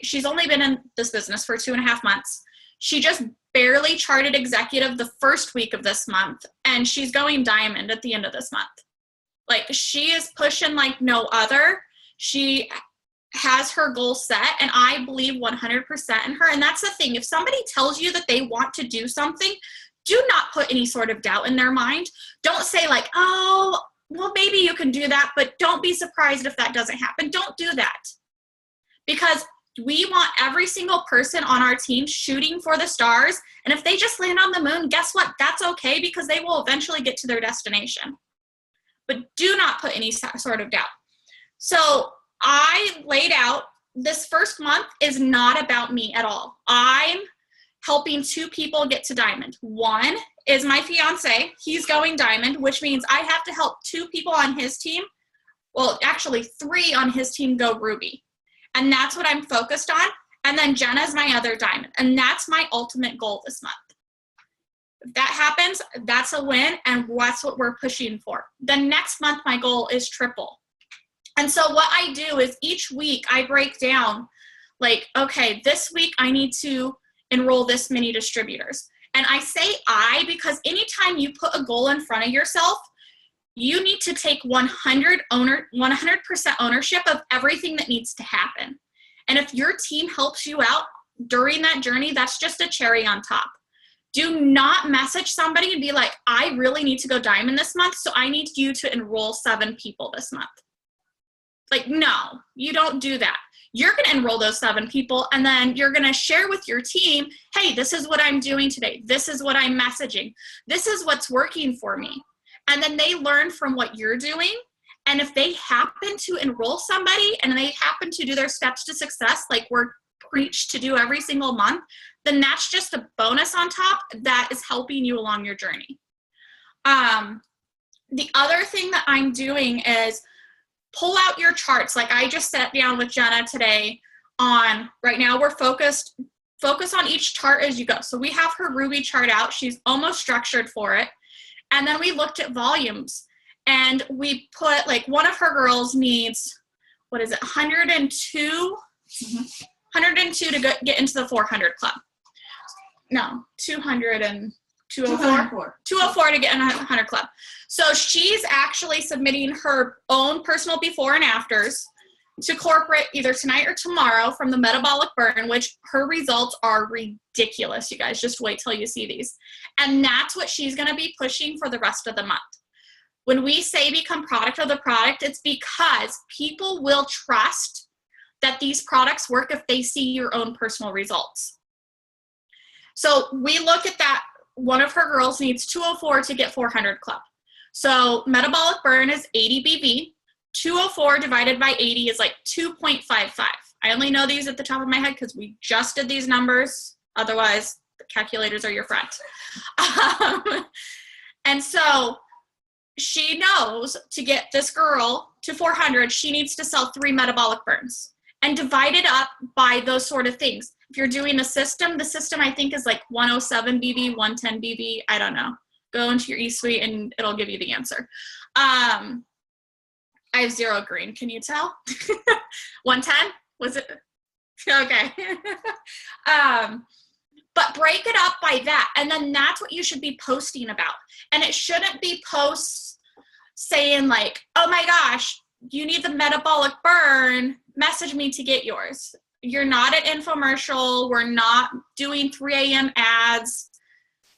she's only been in this business for 2.5 months. She just barely charted executive the first week of this month, and she's going diamond at the end of this month. Like, she is pushing like no other. She has her goal set, and I believe 100% in her. And that's the thing. If somebody tells you that they want to do something, do not put any sort of doubt in their mind. Don't say like, oh, well, maybe you can do that, but don't be surprised if that doesn't happen. Don't do that. Because we want every single person on our team shooting for the stars. And if they just land on the moon, guess what? That's okay, because they will eventually get to their destination. But do not put any sort of doubt. So I laid out, this first month is not about me at all. I'm helping 2 people get to diamond. One is my fiance. He's going diamond, which means I have to help 2 people on his team. Well, actually 3 on his team go ruby. And that's what I'm focused on. And then Jenna's my other diamond. And that's my ultimate goal this month. If that happens, that's a win, and that's what we're pushing for. The next month, my goal is triple. And so what I do is each week I break down, like, okay, this week I need to enroll this many distributors. And I say because anytime you put a goal in front of yourself, you need to take 100% ownership of everything that needs to happen. And if your team helps you out during that journey, that's just a cherry on top. Do not message somebody and be like, I really need to go diamond this month, so I need you to enroll 7 people this month. Like, no, you don't do that. You're going to enroll those 7 people, and then you're going to share with your team, hey, this is what I'm doing today. This is what I'm messaging. This is what's working for me. And then they learn from what you're doing. And if they happen to enroll somebody and they happen to do their steps to success, like we're preached to do every single month, then that's just a bonus on top that is helping you along your journey. The other thing that I'm doing is pull out your charts. Like I just sat down with Jenna today on, right now we're focus on each chart as you go. So we have her ruby chart out. She's almost structured for it. And then we looked at volumes, and we put, like, one of her girls needs, 102? 102 to get into the 400 club. No, 204 to get in a 100 club. So she's actually submitting her own personal before and afters to corporate either tonight or tomorrow from the metabolic burn, which her results are ridiculous. You guys just wait till you see these. And that's what she's going to be pushing for the rest of the month. When we say become product of the product, it's because people will trust that these products work if they see your own personal results. So we look at that. One of her girls needs 204 to get 400 club. So metabolic burn is 80 BV. 204 divided by 80 is like 2.55. I only know these at the top of my head because we just did these numbers. Otherwise, the calculators are your friend. And so she knows to get this girl to 400, she needs to sell 3 metabolic burns and divide it up by those sort of things. If you're doing the system I think is like 107 BV, 110 BV. I don't know. Go into your eSuite and it'll give you the answer. I have 0 green. Can you tell? 110? Was it? Okay. But break it up by that. And then that's what you should be posting about. And it shouldn't be posts saying like, oh my gosh, you need the metabolic burn. Message me to get yours. You're not an infomercial. We're not doing 3 a.m. ads.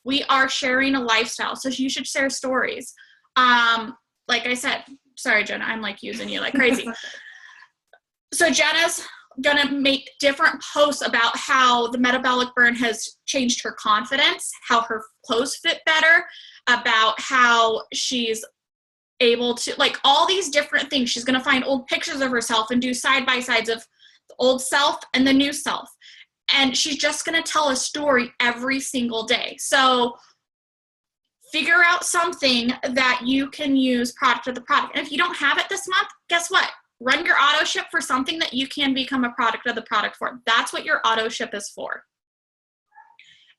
We are sharing a lifestyle. So you should share stories. Like I said, sorry, Jenna, I'm like using you like crazy. So Jenna's going to make different posts about how the metabolic burn has changed her confidence, how her clothes fit better, about how she's able to, like all these different things. She's going to find old pictures of herself and do side-by-sides of the old self and the new self. And she's just going to tell a story every single day. So figure out something that you can use product of the product. And if you don't have it this month, guess what? Run your auto ship for something that you can become a product of the product for. That's what your auto ship is for.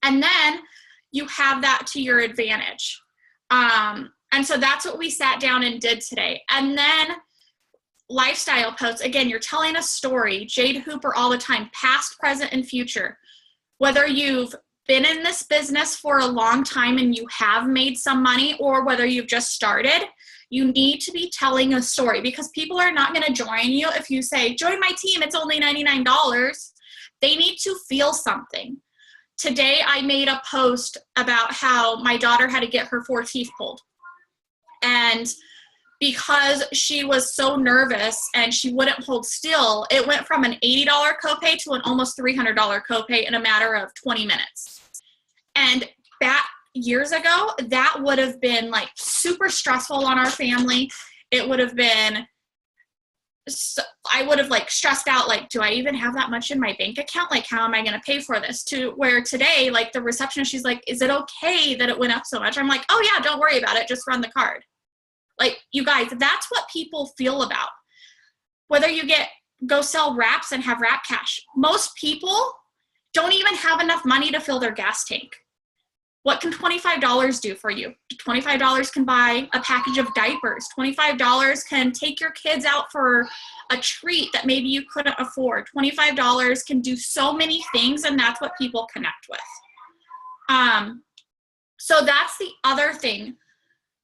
And then you have that to your advantage. And so that's what we sat down and did today. And then lifestyle posts, again, you're telling a story. Jade Hooper all the time, past, present, and future. Whether you've been in this business for a long time and you have made some money, or whether you've just started, you need to be telling a story, because people are not going to join you if you say, join my team, it's only $99. They need to feel something. Today, I made a post about how my daughter had to get her 4 teeth pulled. And because she was so nervous and she wouldn't hold still, it went from an $80 copay to an almost $300 copay in a matter of 20 minutes. And back years ago, that would have been like super stressful on our family. It would have been, I would have like stressed out, like, do I even have that much in my bank account? Like, how am I going to pay for this? To where today, like the receptionist, she's like, is it okay that it went up so much? I'm like, oh yeah, don't worry about it. Just run the card. Like, you guys, that's what people feel about. Whether you go sell wraps and have wrap cash. Most people don't even have enough money to fill their gas tank. What can $25 do for you? $25 can buy a package of diapers. $25 can take your kids out for a treat that maybe you couldn't afford. $25 can do so many things, and that's what people connect with. So that's the other thing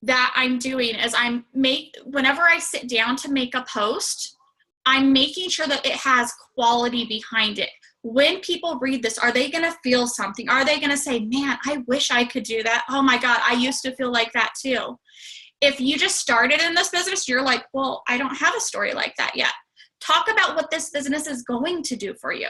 that I'm doing is whenever I sit down to make a post, I'm making sure that it has quality behind it. When people read this, are they going to feel something? Are they going to say, man, I wish I could do that. Oh my God, I used to feel like that too. If you just started in this business, you're like, well, I don't have a story like that yet. Talk about what this business is going to do for you.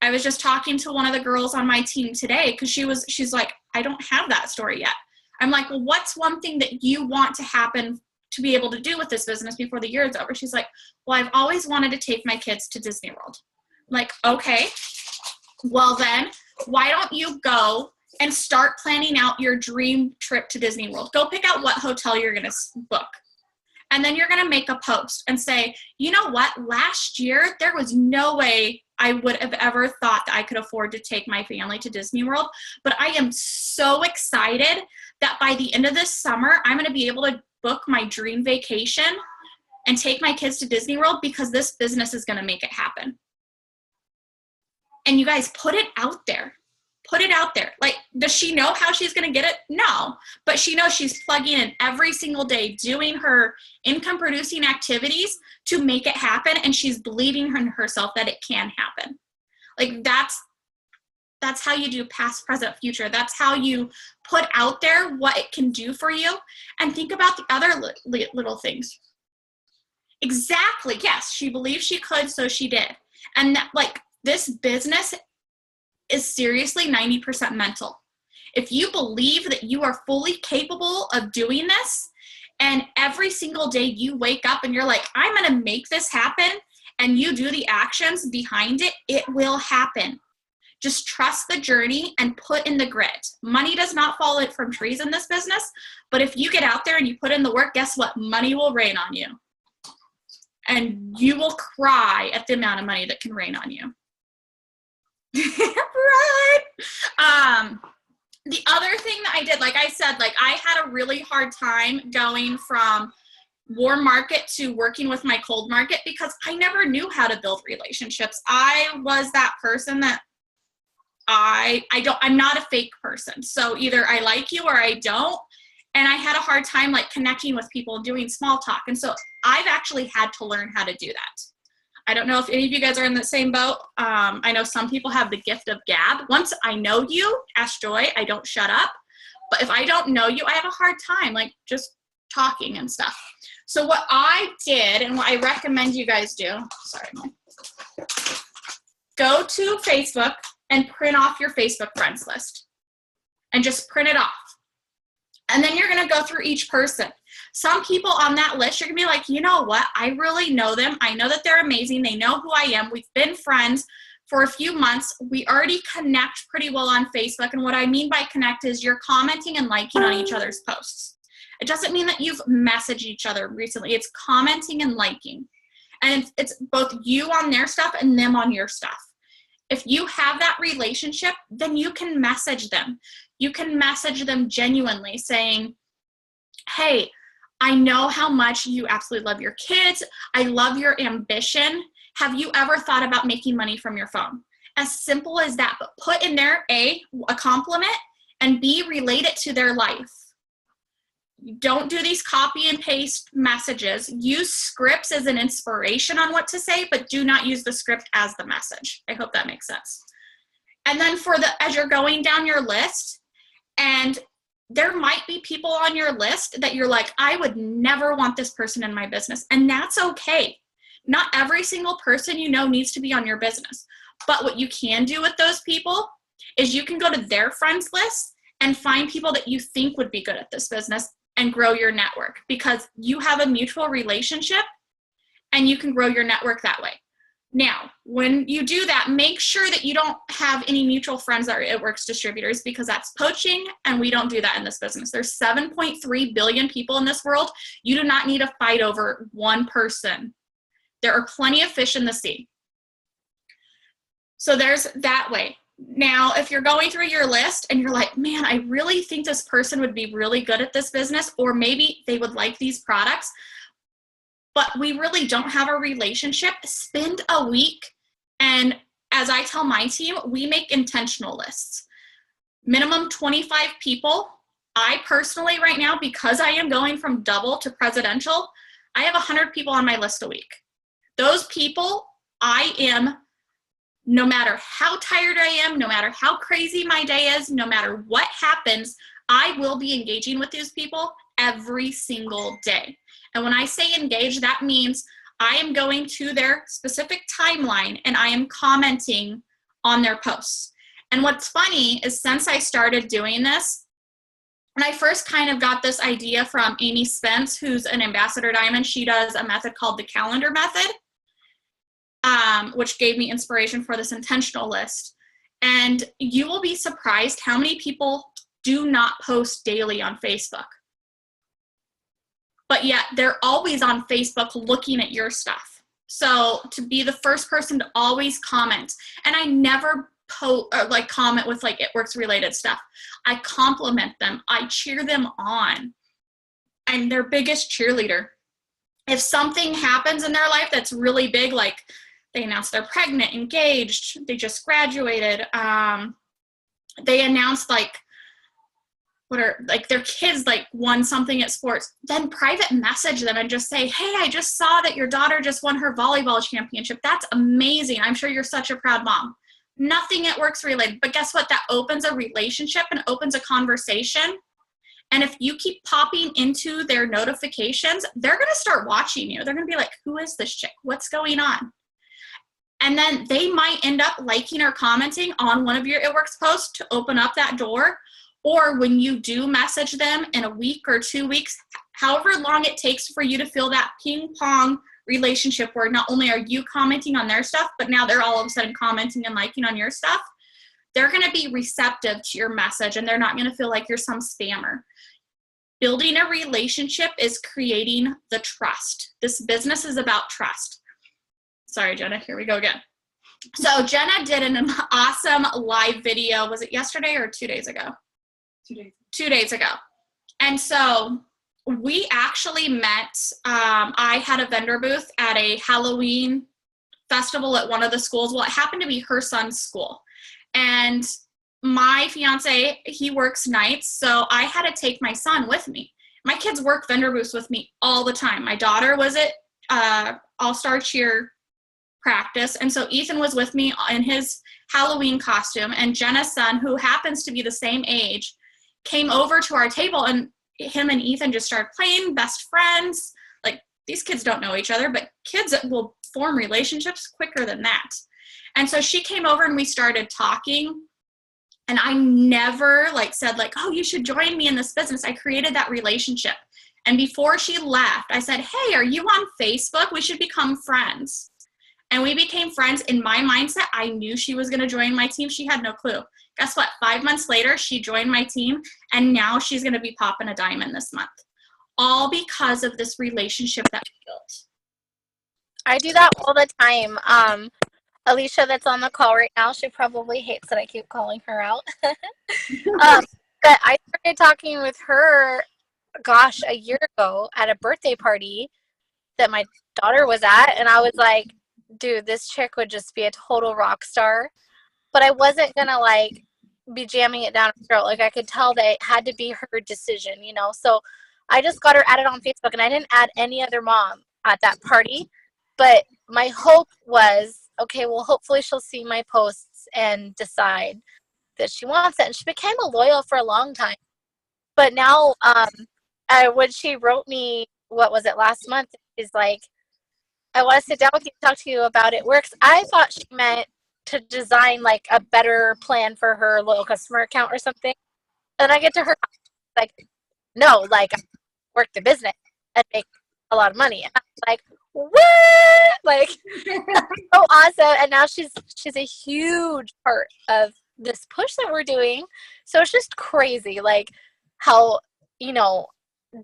I was just talking to one of the girls on my team today because she's like, I don't have that story yet. I'm like, well, what's one thing that you want to happen to be able to do with this business before the year is over? She's like, well, I've always wanted to take my kids to Disney World. I'm like, okay, well then, why don't you go and start planning out your dream trip to Disney World? Go pick out what hotel you're going to book. And then you're going to make a post and say, you know what, last year, there was no way I would have ever thought that I could afford to take my family to Disney World. But I am so excited that by the end of this summer, I'm going to be able to book my dream vacation and take my kids to Disney World because this business is going to make it happen. And you guys, put it out there. Put it out there. Like, does she know how she's going to get it? No. But she knows she's plugging in every single day, doing her income producing activities to make it happen. And she's believing in herself that it can happen. Like, that's how you do past, present, future. That's how you put out there what it can do for you. And think about the other little things. Exactly. Yes. She believed she could, so she did. And that, like, this business is seriously 90% mental. If you believe that you are fully capable of doing this, and every single day you wake up and you're like, I'm going to make this happen, and you do the actions behind it, it will happen. Just trust the journey and put in the grit. Money does not fall from trees in this business, but if you get out there and you put in the work, guess what? Money will rain on you. And you will cry at the amount of money that can rain on you. Right. The other thing that I did, like I said, like I had a really hard time going from warm market to working with my cold market because I never knew how to build relationships. I was that person that I'm not a fake person. So either I like you or I don't. And I had a hard time like connecting with people and doing small talk. And so I've actually had to learn how to do that. I don't know if any of you guys are in the same boat. I know some people have the gift of gab. Once I know you, ask Joy, I don't shut up. But if I don't know you, I have a hard time like just talking and stuff. So what I did and what I recommend you guys do, sorry, Mom, go to Facebook and print off your Facebook friends list and just print it off. And then you're going to go through each person. Some people on that list, you're going to be like, you know what? I really know them. I know that they're amazing. They know who I am. We've been friends for a few months. We already connect pretty well on Facebook. And what I mean by connect is you're commenting and liking on each other's posts. It doesn't mean that you've messaged each other recently. It's commenting and liking. And it's both you on their stuff and them on your stuff. If you have that relationship, then you can message them. You can message them genuinely saying, hey, I know how much you absolutely love your kids. I love your ambition. Have you ever thought about making money from your phone? As simple as that, but put in there A, a compliment, and B, relate it to their life. Don't do these copy and paste messages. Use scripts as an inspiration on what to say, but do not use the script as the message. I hope that makes sense. And then as you're going down your list, and there might be people on your list that you're like, I would never want this person in my business. And that's okay. Not every single person you know needs to be on your business. But what you can do with those people is you can go to their friends list and find people that you think would be good at this business and grow your network, because you have a mutual relationship and you can grow your network that way. Now, when you do that, make sure that you don't have any mutual friends that are It Works distributors, because that's poaching, and we don't do that in this business. There's 7.3 billion people in this world. You do not need to fight over one person. There are plenty of fish in the sea. So there's that way. Now, if you're going through your list and you're like, man, I really think this person would be really good at this business, or maybe they would like these products, but we really don't have a relationship, spend a week. And as I tell my team, we make intentional lists. Minimum 25 people. I personally right now, because I am going from double to presidential, I have 100 people on my list a week. Those people, no matter how tired I am, no matter how crazy my day is, no matter what happens, I will be engaging with these people every single day. And when I say engage, that means I am going to their specific timeline and I am commenting on their posts. And what's funny is since I started doing this, and I first kind of got this idea from Amy Spence, who's an Ambassador Diamond. She does a method called the calendar method, which gave me inspiration for this intentional list. And you will be surprised how many people do not post daily on Facebook. But yet they're always on Facebook looking at your stuff. So to be the first person to always comment, and I never comment with like It Works related stuff. I compliment them. I cheer them on. I'm their biggest cheerleader. If something happens in their life that's really big, like they announced they're pregnant, engaged, they just graduated, they announced their kids won something at sports, then private message them and just say, hey, I just saw that your daughter just won her volleyball championship. That's amazing. I'm sure you're such a proud mom. Nothing It Works related, but guess what? That opens a relationship and opens a conversation. And if you keep popping into their notifications, they're going to start watching you. They're going to be like, who is this chick? What's going on? And then they might end up liking or commenting on one of your It Works posts to open up that door. Or when you do message them in a week or 2 weeks, however long it takes for you to feel that ping pong relationship where not only are you commenting on their stuff, but now they're all of a sudden commenting and liking on your stuff, they're going to be receptive to your message and they're not going to feel like you're some spammer. Building a relationship is creating the trust. This business is about trust. Sorry, Jenna, here we go again. So Jenna did an awesome live video. Was it yesterday or 2 days ago? 2 days. 2 days ago. And so we actually met, I had a vendor booth at a Halloween festival at one of the schools. Well, it happened to be her son's school. And my fiance, he works nights, so I had to take my son with me. My kids work vendor booths with me all the time. My daughter was at All-Star Cheer practice, and so Ethan was with me in his Halloween costume, and Jenna's son, who happens to be the same age, came over to our table, and him and Ethan just started playing, best friends. Like, these kids don't know each other, but kids will form relationships quicker than that. And so she came over and we started talking, and I never said oh, you should join me in this business. I created that relationship. And before she left, I said, hey, are you on Facebook? We should become friends. And we became friends. In my mindset, I knew she was going to join my team. She had no clue. Guess what? 5 months later, she joined my team, and now she's going to be popping a diamond this month. All because of this relationship that we built. I do that all the time. Alicia, that's on the call right now, she probably hates that I keep calling her out. But I started talking with her, gosh, a year ago at a birthday party that my daughter was at, and I was like, dude, this chick would just be a total rock star. But I wasn't gonna be jamming it down her throat. I could tell that it had to be her decision, So I just got her added on Facebook, and I didn't add any other mom at that party. But my hope was, okay, well, hopefully she'll see my posts and decide that she wants it. And she became a loyal for a long time. But now, when she wrote me, what was it, last month, is I want to sit down with you and talk to you about It Works. I thought she meant to design a better plan for her loyal customer account or something. And I get to her, no, I work the business and make a lot of money. And I was like, what? So awesome. And now she's a huge part of this push that we're doing. So it's just crazy, how,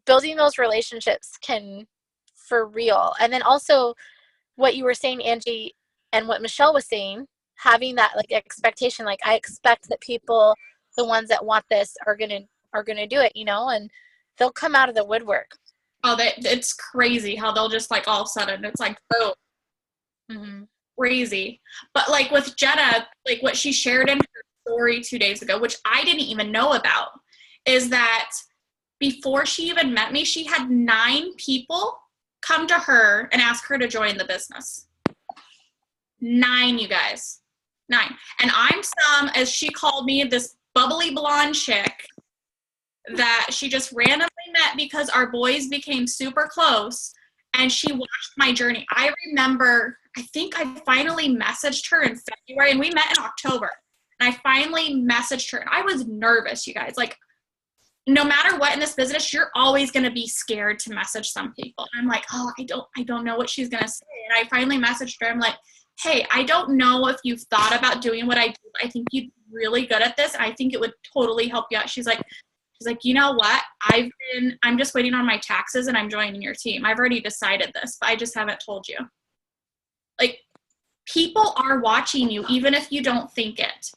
building those relationships can, for real. And then also what you were saying, Angie, and what Michelle was saying, having that expectation, I expect that people, the ones that want this, are gonna do it, and they'll come out of the woodwork. Oh, it's crazy how they'll just all of a sudden it's boom. Mm-hmm. Crazy. But with Jenna, what she shared in her story 2 days ago, which I didn't even know about, is that before she even met me, she had 9 people come to her and ask her to join the business. 9, you guys. 9. And I'm as she called me, this bubbly blonde chick that she just randomly met because our boys became super close, and she watched my journey. I remember, I think I finally messaged her in February, and we met in October. And I finally messaged her, and I was nervous, you guys. No matter what in this business, you're always going to be scared to message some people. And I'm oh, I don't know what she's going to say. And I finally messaged her. I'm hey, I don't know if you've thought about doing what I do. I think you'd be really good at this. And I think it would totally help you out. She's like, you know what? I'm just waiting on my taxes and I'm joining your team. I've already decided this, but I just haven't told you. People are watching you, even if you don't think it.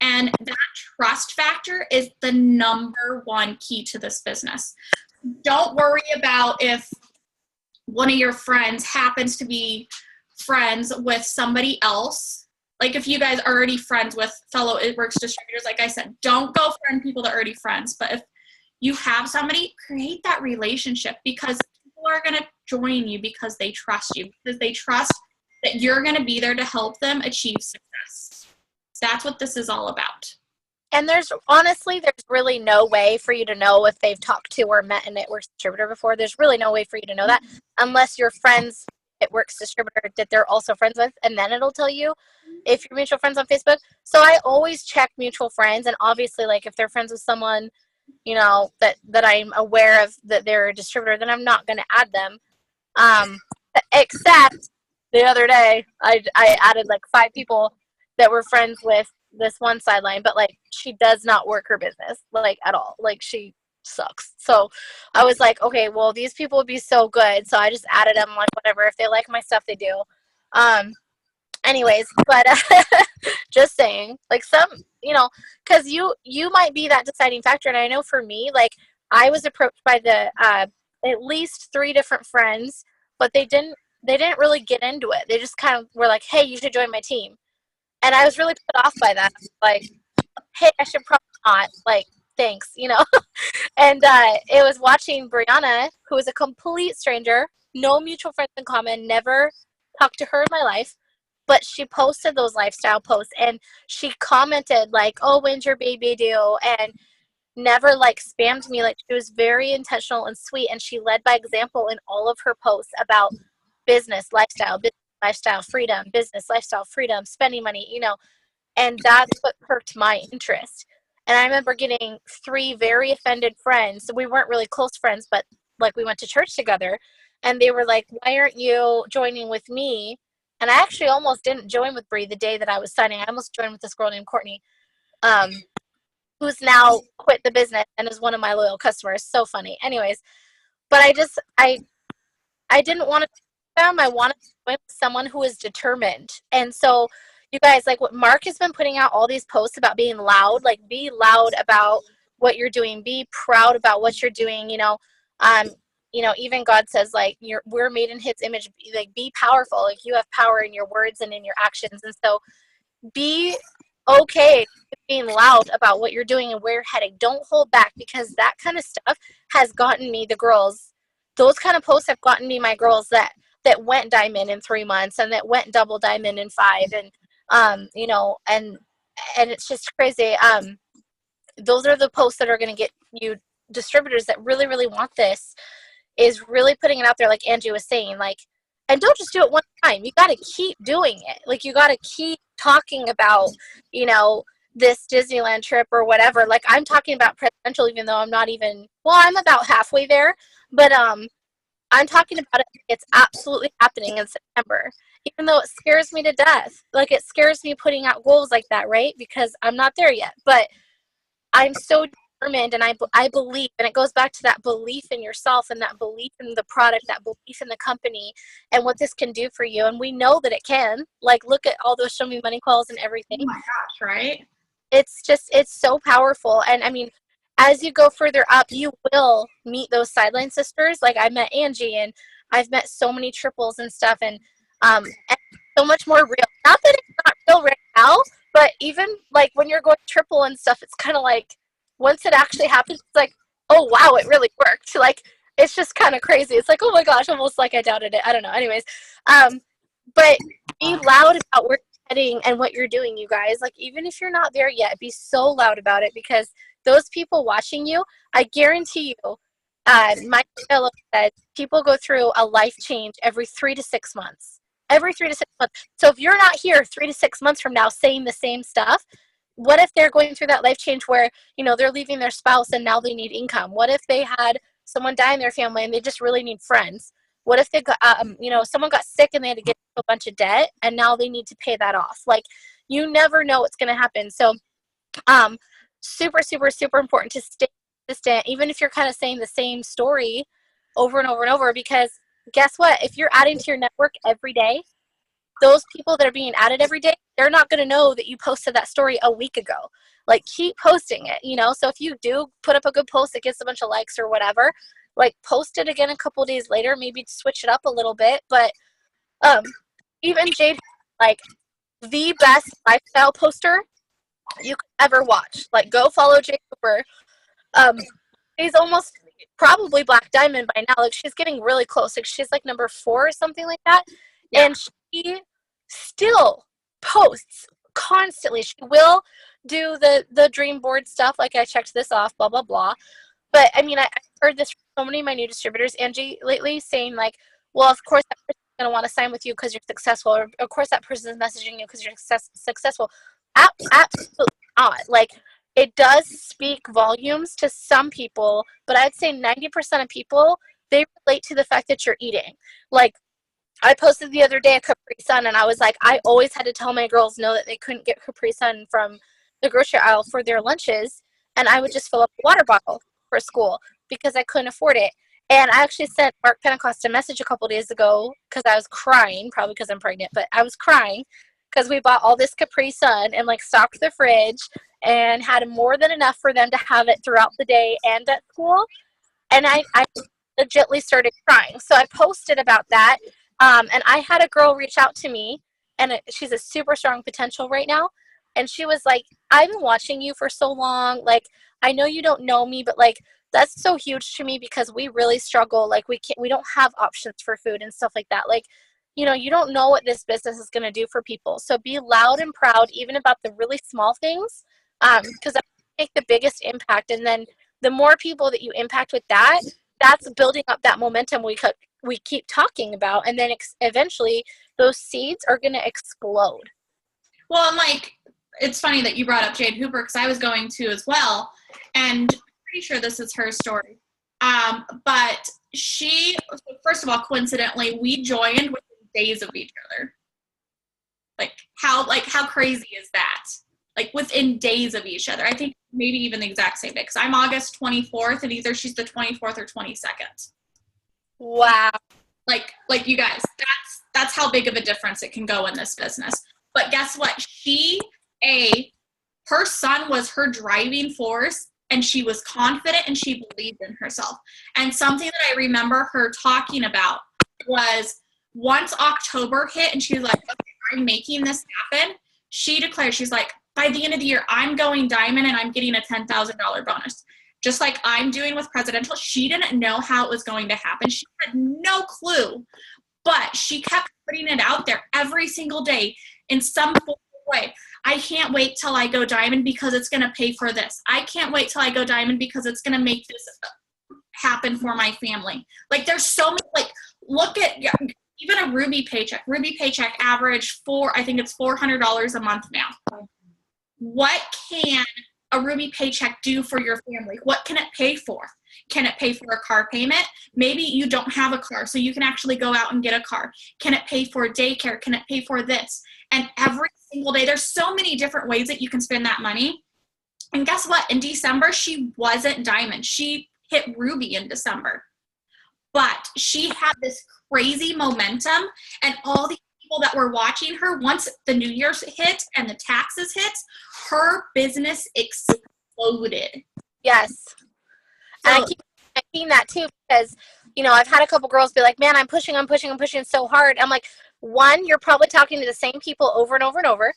And that trust factor is the number one key to this business. Don't worry about if one of your friends happens to be friends with somebody else. If you guys are already friends with fellow It Works distributors, like I said, don't go friend people that are already friends. But if you have somebody, create that relationship, because people are going to join you because they trust you, because they trust that you're going to be there to help them achieve success. That's what this is all about. And there's really no way for you to know if they've talked to or met a network distributor before. There's really no way for you to know that unless you're friends networks distributor that they're also friends with, and then it'll tell you if you're mutual friends on Facebook. So I always check mutual friends, and obviously, like, if they're friends with someone, you know, that I'm aware of that they're a distributor, then I'm not going to add them. Except the other day, I added like 5 people that were friends with this one sideline, but like she does not work her business like at all. Like she sucks. So I was like, okay, well, these people would be so good. So I just added them, like, whatever. If they like my stuff, they do. Anyways, but just saying, like, some, you know, because you might be that deciding factor. And I know for me, like, I was approached by the at least 3 different friends, but they didn't really get into it. They just kind of were like, hey, you should join my team. And I was really put off by that. Like, hey, I should probably not. Like, thanks, you know. And it was watching Brianna, who is a complete stranger, no mutual friends in common, never talked to her in my life, but she posted those lifestyle posts, and she commented like, oh, when's your baby due? And never like spammed me. Like, she was very intentional and sweet, and she led by example in all of her posts about business lifestyle freedom, business lifestyle freedom, spending money, you know. And that's what perked my interest. And I remember getting 3 very offended friends. We weren't really close friends, but like we went to church together, and they were like, why aren't you joining with me? And I actually almost didn't join with Bree the day that I was signing. I almost joined with this girl named Courtney, um, who's now quit the business and is one of my loyal customers. So funny. Anyways, but I didn't want to them. I wanted to join with someone who is determined. And so, you guys, like, what Mark has been putting out all these posts about being loud, like, be loud about what you're doing, be proud about what you're doing, um, even God says, like, we're made in his image, like, be powerful, like, you have power in your words and in your actions. And so be okay with being loud about what you're doing and where you're heading. Don't hold back, because that kind of stuff has gotten me the girls. Those kind of posts have gotten me my girls that went diamond in 3 months, and that went double diamond in 5. And and it's just crazy. Those are the posts that are going to get you distributors that really, really want this, is really putting it out there, like Angie was saying, like, and don't just do it one time. You got to keep doing it. Like, you got to keep talking about, this Disneyland trip or whatever. Like, I'm talking about presidential, even though I'm not even, well, I'm about halfway there, but I'm talking about it. It's absolutely happening in September, even though it scares me to death. Like, it scares me putting out goals like that, right? Because I'm not there yet, but I'm so determined, and I believe, and it goes back to that belief in yourself and that belief in the product, that belief in the company and what this can do for you. And we know that it can. Like, look at all those Show Me Money calls and everything. Oh my gosh, right? It's so powerful. And I mean, as you go further up, you will meet those sideline sisters. Like, I met Angie, and I've met so many triples and stuff, and so much more real. Not that it's not real right now, but even like when you're going triple and stuff, it's kind of like, once it actually happens, it's like, oh wow, it really worked. Like, it's just kind of crazy. It's like, oh my gosh, almost like I doubted it. I don't know. Anyways, but be loud about where you're heading and what you're doing, you guys. Like, even if you're not there yet, be so loud about it, because those people watching you, I guarantee you, Mike Phillips said, people go through a life change every 3 to 6 months. Every 3 to 6 months. So if you're not here 3 to 6 months from now saying the same stuff, what if they're going through that life change where, they're leaving their spouse and now they need income? What if they had someone die in their family and they just really need friends? What if they got, someone got sick and they had to get a bunch of debt and now they need to pay that off? Like, you never know what's going to happen. So, super, super, super important to stay consistent, even if you're kind of saying the same story over and over and over, because guess what? If you're adding to your network every day, those people that are being added every day, they're not going to know that you posted that story a week ago. Like, keep posting it, So if you do put up a good post that gets a bunch of likes or whatever, like, post it again a couple days later, maybe switch it up a little bit. But even Jade, like, the best lifestyle poster you could ever watch. Like, go follow Jade Cooper. She's almost probably Black Diamond by now. Like, she's getting really close. Like, she's like number 4 or something like that. Yeah. And she still posts constantly. She will do the dream board stuff. Like I checked this off, blah, blah, blah. But I mean, I've heard this from so many of my new distributors, Angie, lately saying like, well, of course that person's going to want to sign with you because you're successful. Or of course that person is messaging you because you're successful. Absolutely not. Like, it does speak volumes to some people, but I'd say 90% of people, they relate to the fact that you're eating. Like, I posted the other day a Capri Sun, and I was like, I always had to tell my girls no that they couldn't get Capri Sun from the grocery aisle for their lunches, and I would just fill up a water bottle for school because I couldn't afford it. And I actually sent Mark Pentecost a message a couple days ago because I was crying, probably because I'm pregnant, but I was crying because we bought all this Capri Sun and like stocked the fridge and had more than enough for them to have it throughout the day and at school. And I legitimately started crying. So I posted about that. And I had a girl reach out to me, and she's a super strong potential right now. And she was like, I've been watching you for so long. Like, I know you don't know me, but like, that's so huge to me because we really struggle. Like, we don't have options for food and stuff like that. Like, you know, you don't know what this business is going to do for people. So be loud and proud, even about the really small things, because that make the biggest impact. And then the more people that you impact with that, that's building up that momentum we keep talking about, and then eventually those seeds are going to explode. Well, and like, it's funny that you brought up Jade Hooper because I was going to as well, and I'm pretty sure this is her story. But she, first of all, coincidentally, we joined within days of each other. Like how crazy is that? Like within days of each other. I think maybe even the exact same day because I'm August 24th, and either she's the 24th or 22nd. Wow. Like you guys, that's how big of a difference it can go in this business. But guess what? Her son was her driving force, and she was confident and she believed in herself. And something that I remember her talking about was once October hit and she was like, okay, I'm making this happen. She declared, she's like, by the end of the year, I'm going diamond and I'm getting a $10,000 bonus. Just like I'm doing with Presidential. She didn't know how it was going to happen. She had no clue, but she kept putting it out there every single day in some way. I can't wait till I go diamond because it's going to pay for this. I can't wait till I go diamond because it's going to make this happen for my family. Like there's so many, like look at even a Ruby paycheck. Ruby paycheck average I think it's $400 a month now. What can a Ruby paycheck do for your family? What can it pay for? Can it pay for a car payment? Maybe you don't have a car, so you can actually go out and get a car. Can it pay for daycare? Can it pay for this? And every single day, there's so many different ways that you can spend that money. And guess what? In December, she wasn't diamond. She hit Ruby in December. But she had this crazy momentum, and all the people that were watching her, once the New Year's hit and the taxes hit, her business exploded. Yes. So, and I keep seeing that too because, you know, I've had a couple girls be like, man, I'm pushing so hard. I'm like, one, you're probably talking to the same people over and over and over.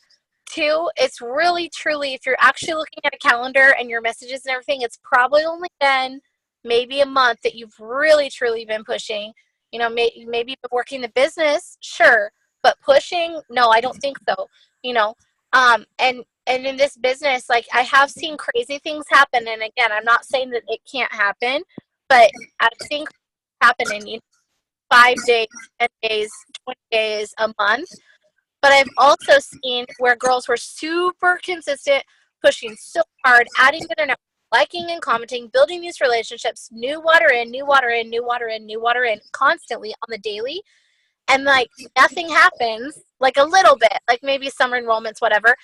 Two, it's really, truly, if you're actually looking at a calendar and your messages and everything, it's probably only been maybe a month that you've really, truly been pushing. You know, maybe you've been working the business, sure, but pushing, no, I don't think so. You know, and in this business, like I have seen crazy things happen. And again, I'm not saying that it can't happen, but I've seen happen in 5 days, 10 days, 20 days, a month. But I've also seen where girls were super consistent, pushing so hard, adding to their network, liking and commenting, building these relationships, new water in, constantly on the daily. And like nothing happens, like a little bit, like maybe summer enrollments, whatever.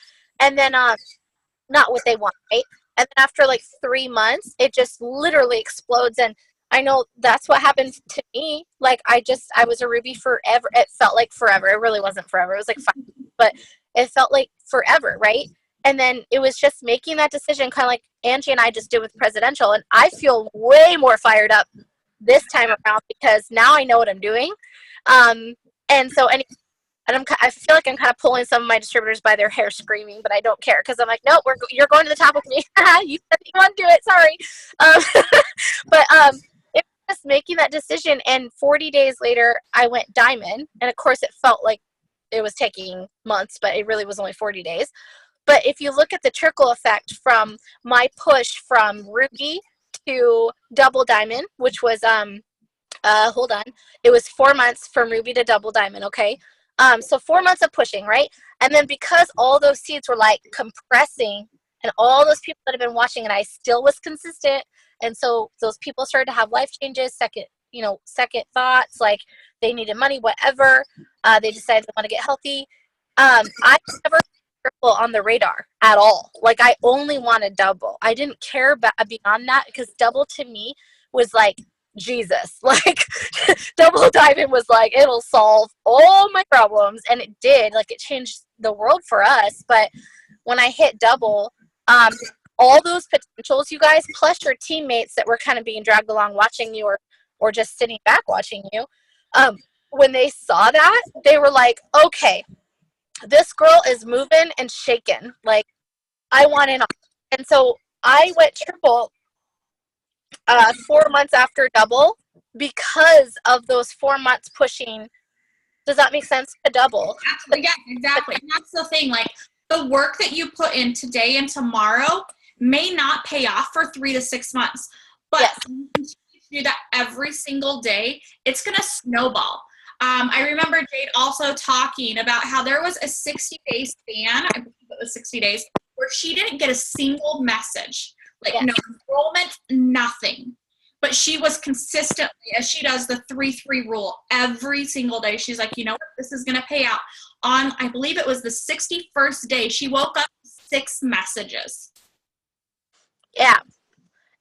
And then not what they want, right? And then after like 3 months, it just literally explodes. And I know that's what happened to me. Like I was a Ruby forever. It felt like forever. It really wasn't forever. It was like 5, but it felt like forever, right? And then it was just making that decision, kind of like Angie and I just did with Presidential. And I feel way more fired up this time around because now I know what I'm doing. And so I feel like I'm kind of pulling some of my distributors by their hair screaming, but I don't care because I'm like, no, you're going to the top with me. You said you want to do it. Sorry. But it was just making that decision. And 40 days later, I went diamond. And of course, it felt like it was taking months, but it really was only 40 days. But if you look at the trickle effect from my push from Ruby to Double Diamond, which was hold on, it was 4 months from Ruby to Double Diamond. Okay, so 4 months of pushing, right? And then because all those seeds were like compressing, and all those people that have been watching, and I still was consistent, and so those people started to have life changes, second thoughts, like they needed money, whatever. They decided they want to get healthy. I never triple on the radar at all. Like I only wanted double. I didn't care beyond that, because double to me was like Jesus. Like Double Diamond was like, it'll solve all my problems, and it did. Like it changed the world for us. But when I hit double, all those potentials, you guys, plus your teammates that were kind of being dragged along watching you, or just sitting back watching you, when they saw that, they were like, okay, this girl is moving and shaking. Like, I want in on. And so I went triple 4 months after double because of those 4 months pushing. Does that make sense? To double. Yeah, exactly. And that's the thing. Like, the work that you put in today and tomorrow may not pay off for 3 to 6 months. But yes. If you continue to do that every single day, it's going to snowball. I remember Jade also talking about how there was a 60-day span, I believe it was 60 days, where she didn't get a single message. Like, no enrollment, nothing. But she was consistently, as she does the 3-3 rule, every single day. She's like, you know what, this is going to pay out. On, I believe it was the 61st day, she woke up with 6 messages. Yeah.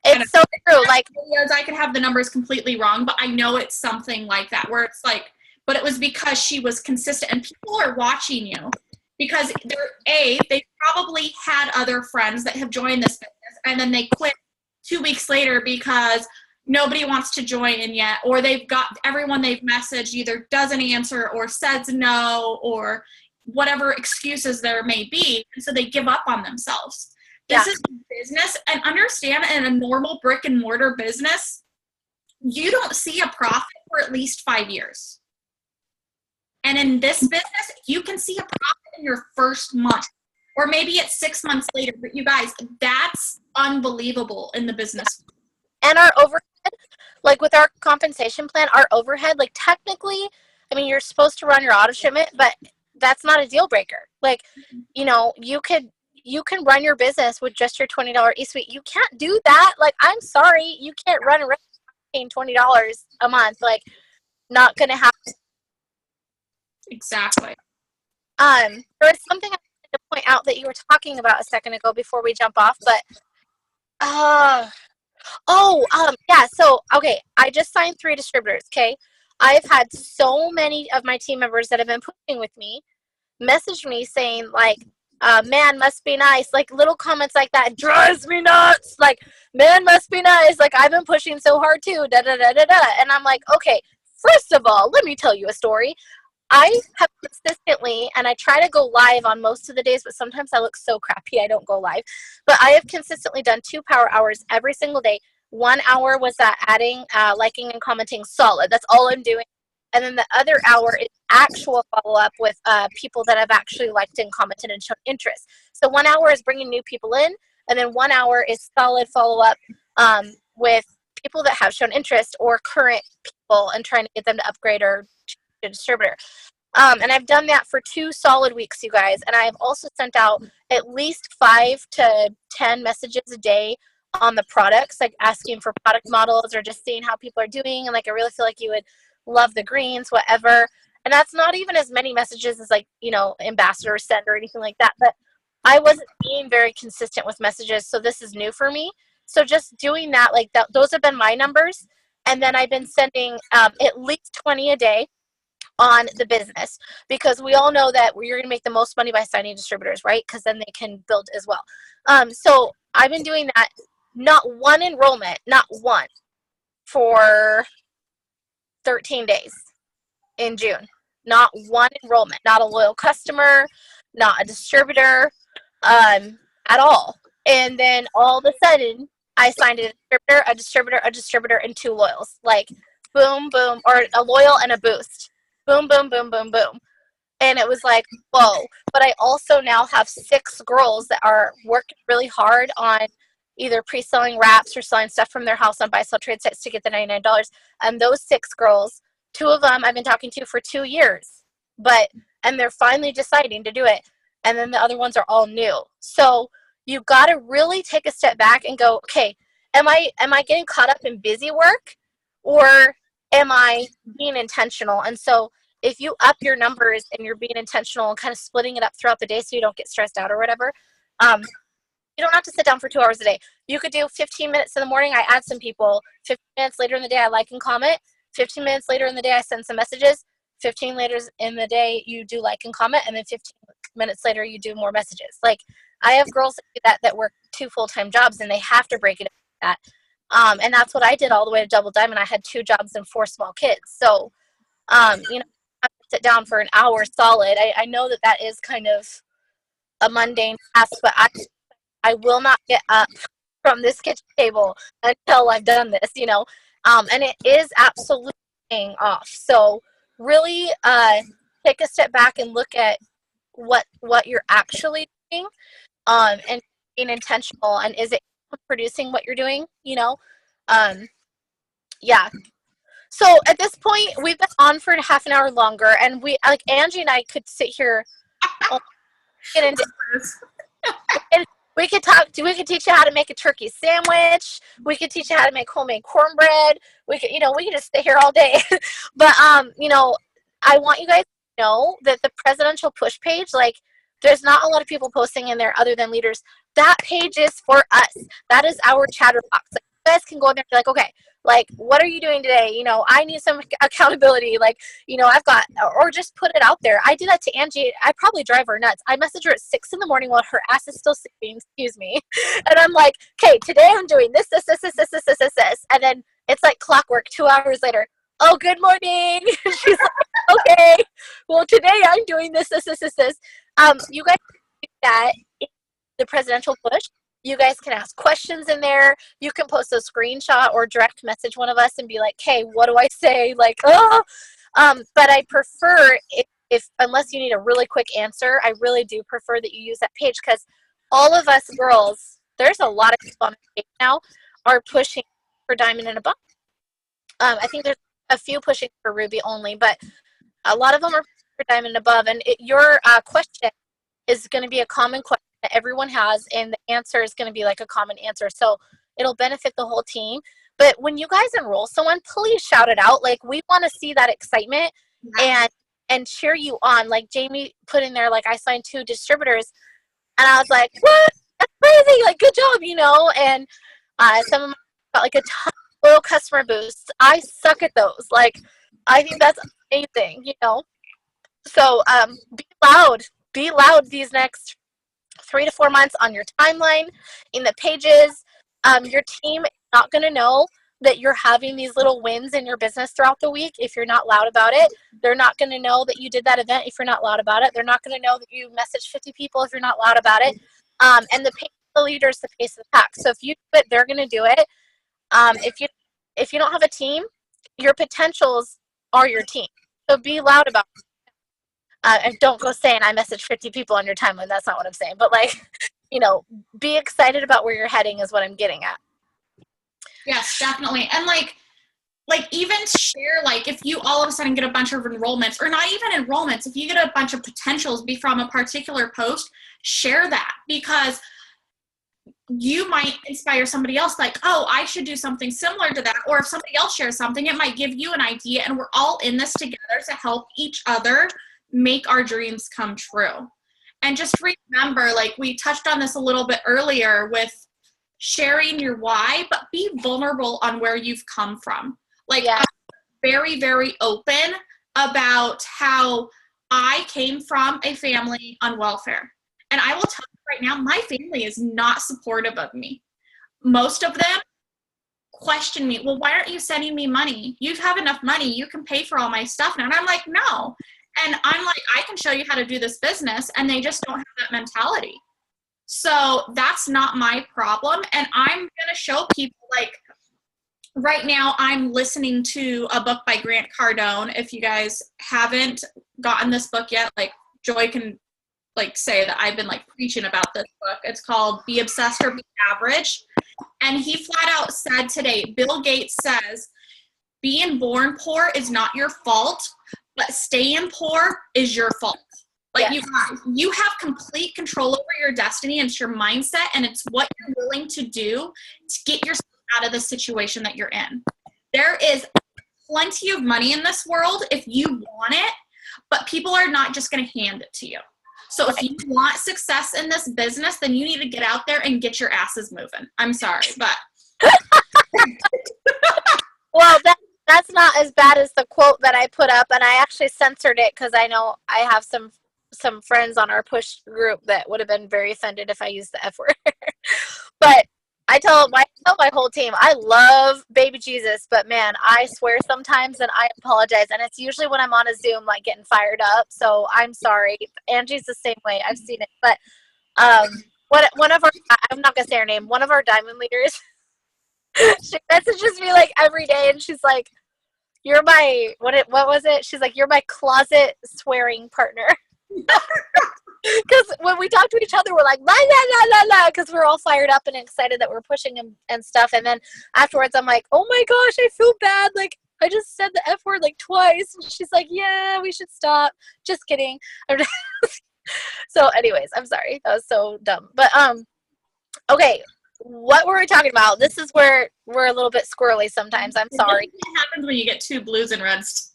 It's so true. Like, videos, I could have the numbers completely wrong, but I know it's something like that, where it's like, but it was because she was consistent, and people are watching you because they probably had other friends that have joined this business, and then they quit 2 weeks later because nobody wants to join in yet, or they've got everyone they've messaged either doesn't answer or says no, or whatever excuses there may be, and so they give up on themselves. This is business, and understand, in a normal brick and mortar business, you don't see a profit for at least 5 years. And in this business, you can see a profit in your first month, or maybe it's 6 months later. But you guys, that's unbelievable in the business. And our overhead, like with our compensation plan, our overhead, like technically, I mean, you're supposed to run your auto shipment, but that's not a deal breaker. Like, you know, you can run your business with just your $20 e-suite. You can't do that. Like, I'm sorry, you can't run a restaurant paying $20 a month. Like, not gonna happen. Exactly. There's something I wanted to point out that you were talking about a second ago before we jump off, but yeah, so okay, I just signed 3 distributors. Okay, I've had so many of my team members that have been pushing with me message me saying like, man must be nice, like little comments like that drives me nuts. Like, man must be nice, like I've been pushing so hard too, da da da da da. And I'm like, okay, first of all, let me tell you a story. I have consistently, and I try to go live on most of the days, but sometimes I look so crappy I don't go live. But I have consistently done 2 power hours every single day. 1 hour was adding, liking, and commenting solid. That's all I'm doing. And then the other hour is actual follow-up with people that have actually liked and commented and shown interest. So 1 hour is bringing new people in, and then 1 hour is solid follow-up with people that have shown interest or current people and trying to get them to upgrade or a distributor. And I've done that for 2 solid weeks, you guys. And I've also sent out at least 5 to 10 messages a day on the products, like asking for product models or just seeing how people are doing. And like, I really feel like you would love the greens, whatever. And that's not even as many messages as like, you know, ambassadors send or anything like that. But I wasn't being very consistent with messages. So this is new for me. So just doing that, like that, those have been my numbers. And then I've been sending at least 20 a day on the business, because we all know that you're going to make the most money by signing distributors, right? Because then they can build as well. So I've been doing that, not one enrollment, not one, for 13 days in June. Not one enrollment, not a loyal customer, not a distributor, at all. And then all of a sudden, I signed a distributor, and 2 loyals. Like, boom, boom, or a loyal and a boost. Boom, boom, boom, boom, boom. And it was like, whoa. But I also now have 6 girls that are working really hard on either pre-selling wraps or selling stuff from their house on buy-sell trade sites to get the $99. And those 6 girls, 2 of them I've been talking to for 2 years, and they're finally deciding to do it. And then the other ones are all new. So you got to really take a step back and go, okay, am I getting caught up in busy work, or am I being intentional? And so if you up your numbers and you're being intentional and kind of splitting it up throughout the day so you don't get stressed out or whatever, you don't have to sit down for 2 hours a day. You could do 15 minutes in the morning, I add some people. 15 minutes later in the day, I like and comment. 15 minutes later in the day, I send some messages. 15 later in the day, you do like and comment. And then 15 minutes later, you do more messages. Like, I have girls that do that work 2 full-time jobs, and they have to break it into that. And that's what I did all the way to Double Diamond. I had 2 jobs and 4 small kids. So, you know, I have to sit down for an hour solid. I know that is kind of a mundane task, but I will not get up from this kitchen table until I've done this, you know. And it is absolutely paying off. So really take a step back and look at what you're actually doing, and being intentional, and is it producing what you're doing, you know? Yeah. So at this point, we've been on for half an hour longer, and we, like, Angie and I could sit here get into and we could teach you how to make a turkey sandwich. We could teach you how to make homemade cornbread. We could just sit here all day. But you know, I want you guys to know that the presidential push page, like, there's not a lot of people posting in there other than leaders. That page is for us. That is our chatterbox. Like, you guys can go in there and be like, okay, like, what are you doing today? You know, I need some accountability. Like, you know, or just put it out there. I do that to Angie. I probably drive her nuts. I message her at 6 in the morning while her ass is still sleeping, excuse me. And I'm like, okay, today I'm doing this. And then it's like clockwork. 2 hours later, oh, good morning. She's like, okay, well, today I'm doing this. You guys do that in the presidential push. You guys can ask questions in there. You can post a screenshot or direct message one of us and be like, hey, what do I say? Like, oh. But I prefer, if unless you need a really quick answer, I really do prefer that you use that page, because all of us girls, there's a lot of people on the page now, are pushing for Diamond and above. I think there's a few pushing for Ruby only, but a lot of them are for Diamond and above. And your question is going to be a common question that everyone has, and the answer is going to be like a common answer. So it'll benefit the whole team. But when you guys enroll someone, please shout it out. Like, we want to see that excitement and cheer you on. Like Jamie put in there, like, I signed 2 distributors, and I was like, what? That's crazy. Like, good job, you know. And some of them got like a ton of little customer boosts. I suck at those. Like, I think that's amazing, you know. So be loud these next 3 to 4 months on your timeline, in the pages. Your team is not going to know that you're having these little wins in your business throughout the week if you're not loud about it. They're not going to know that you did that event if you're not loud about it. They're not going to know that you messaged 50 people if you're not loud about it. And the pace of the leader is the pace of the pack. So if you do it, they're going to do it. If you don't have a team, your potentials are your team. So be loud about it. And don't go saying I messaged 50 people on your timeline. That's not what I'm saying. But, like, you know, be excited about where you're heading is what I'm getting at. Yes, definitely. And like even share, like, if you all of a sudden get a bunch of enrollments, or not even enrollments, if you get a bunch of potentials be from a particular post, share that, because you might inspire somebody else, like, oh, I should do something similar to that. Or if somebody else shares something, it might give you an idea, and we're all in this together to help each other make our dreams come true. And just remember, like, we touched on this a little bit earlier with sharing your why, but be vulnerable on where you've come from. Like, yeah. I'm very, very open about how I came from a family on welfare. And I will tell you right now, my family is not supportive of me. Most of them question me, well, why aren't you sending me money? You have enough money. You can pay for all my stuff now. And I'm like, no. And I'm like, I can show you how to do this business. And they just don't have that mentality. So that's not my problem. And I'm going to show people, like, right now I'm listening to a book by Grant Cardone. If you guys haven't gotten this book yet, like Joy can like say that I've been like preaching about this book. It's called Be Obsessed or Be Average. And he flat out said today, Bill Gates says, being born poor is not your fault, but staying poor is your fault. Like you have complete control over your destiny, and it's your mindset, and it's what you're willing to do to get yourself out of the situation that you're in. There is plenty of money in this world if you want it, but people are not just going to hand it to you. So if you want success in this business, then you need to get out there and get your asses moving. I'm sorry, but. Well, that's not as bad as the quote that I put up, and I actually censored it because I know I have some friends on our push group that would have been very offended if I used the F word. But I tell my whole team, I love baby Jesus, but man, I swear sometimes and I apologize. And it's usually when I'm on a Zoom, like getting fired up. So I'm sorry. Angie's the same way. I've seen it. But one of our, I'm not going to say her name, one of our diamond leaders, she messages me like every day and she's like, you're my, what was it? She's like, you're my closet swearing partner. Because when we talk to each other, we're like, la, la, la, la, la, because we're all fired up and excited that we're pushing and stuff. And then afterwards, I'm like, oh my gosh, I feel bad. Like, I just said the F word like twice. And she's like, yeah, we should stop. Just kidding. So anyways, I'm sorry. That was so dumb. But, okay. What were we talking about? This is where we're a little bit squirrely sometimes. I'm sorry. It happens when you get two blues and reds.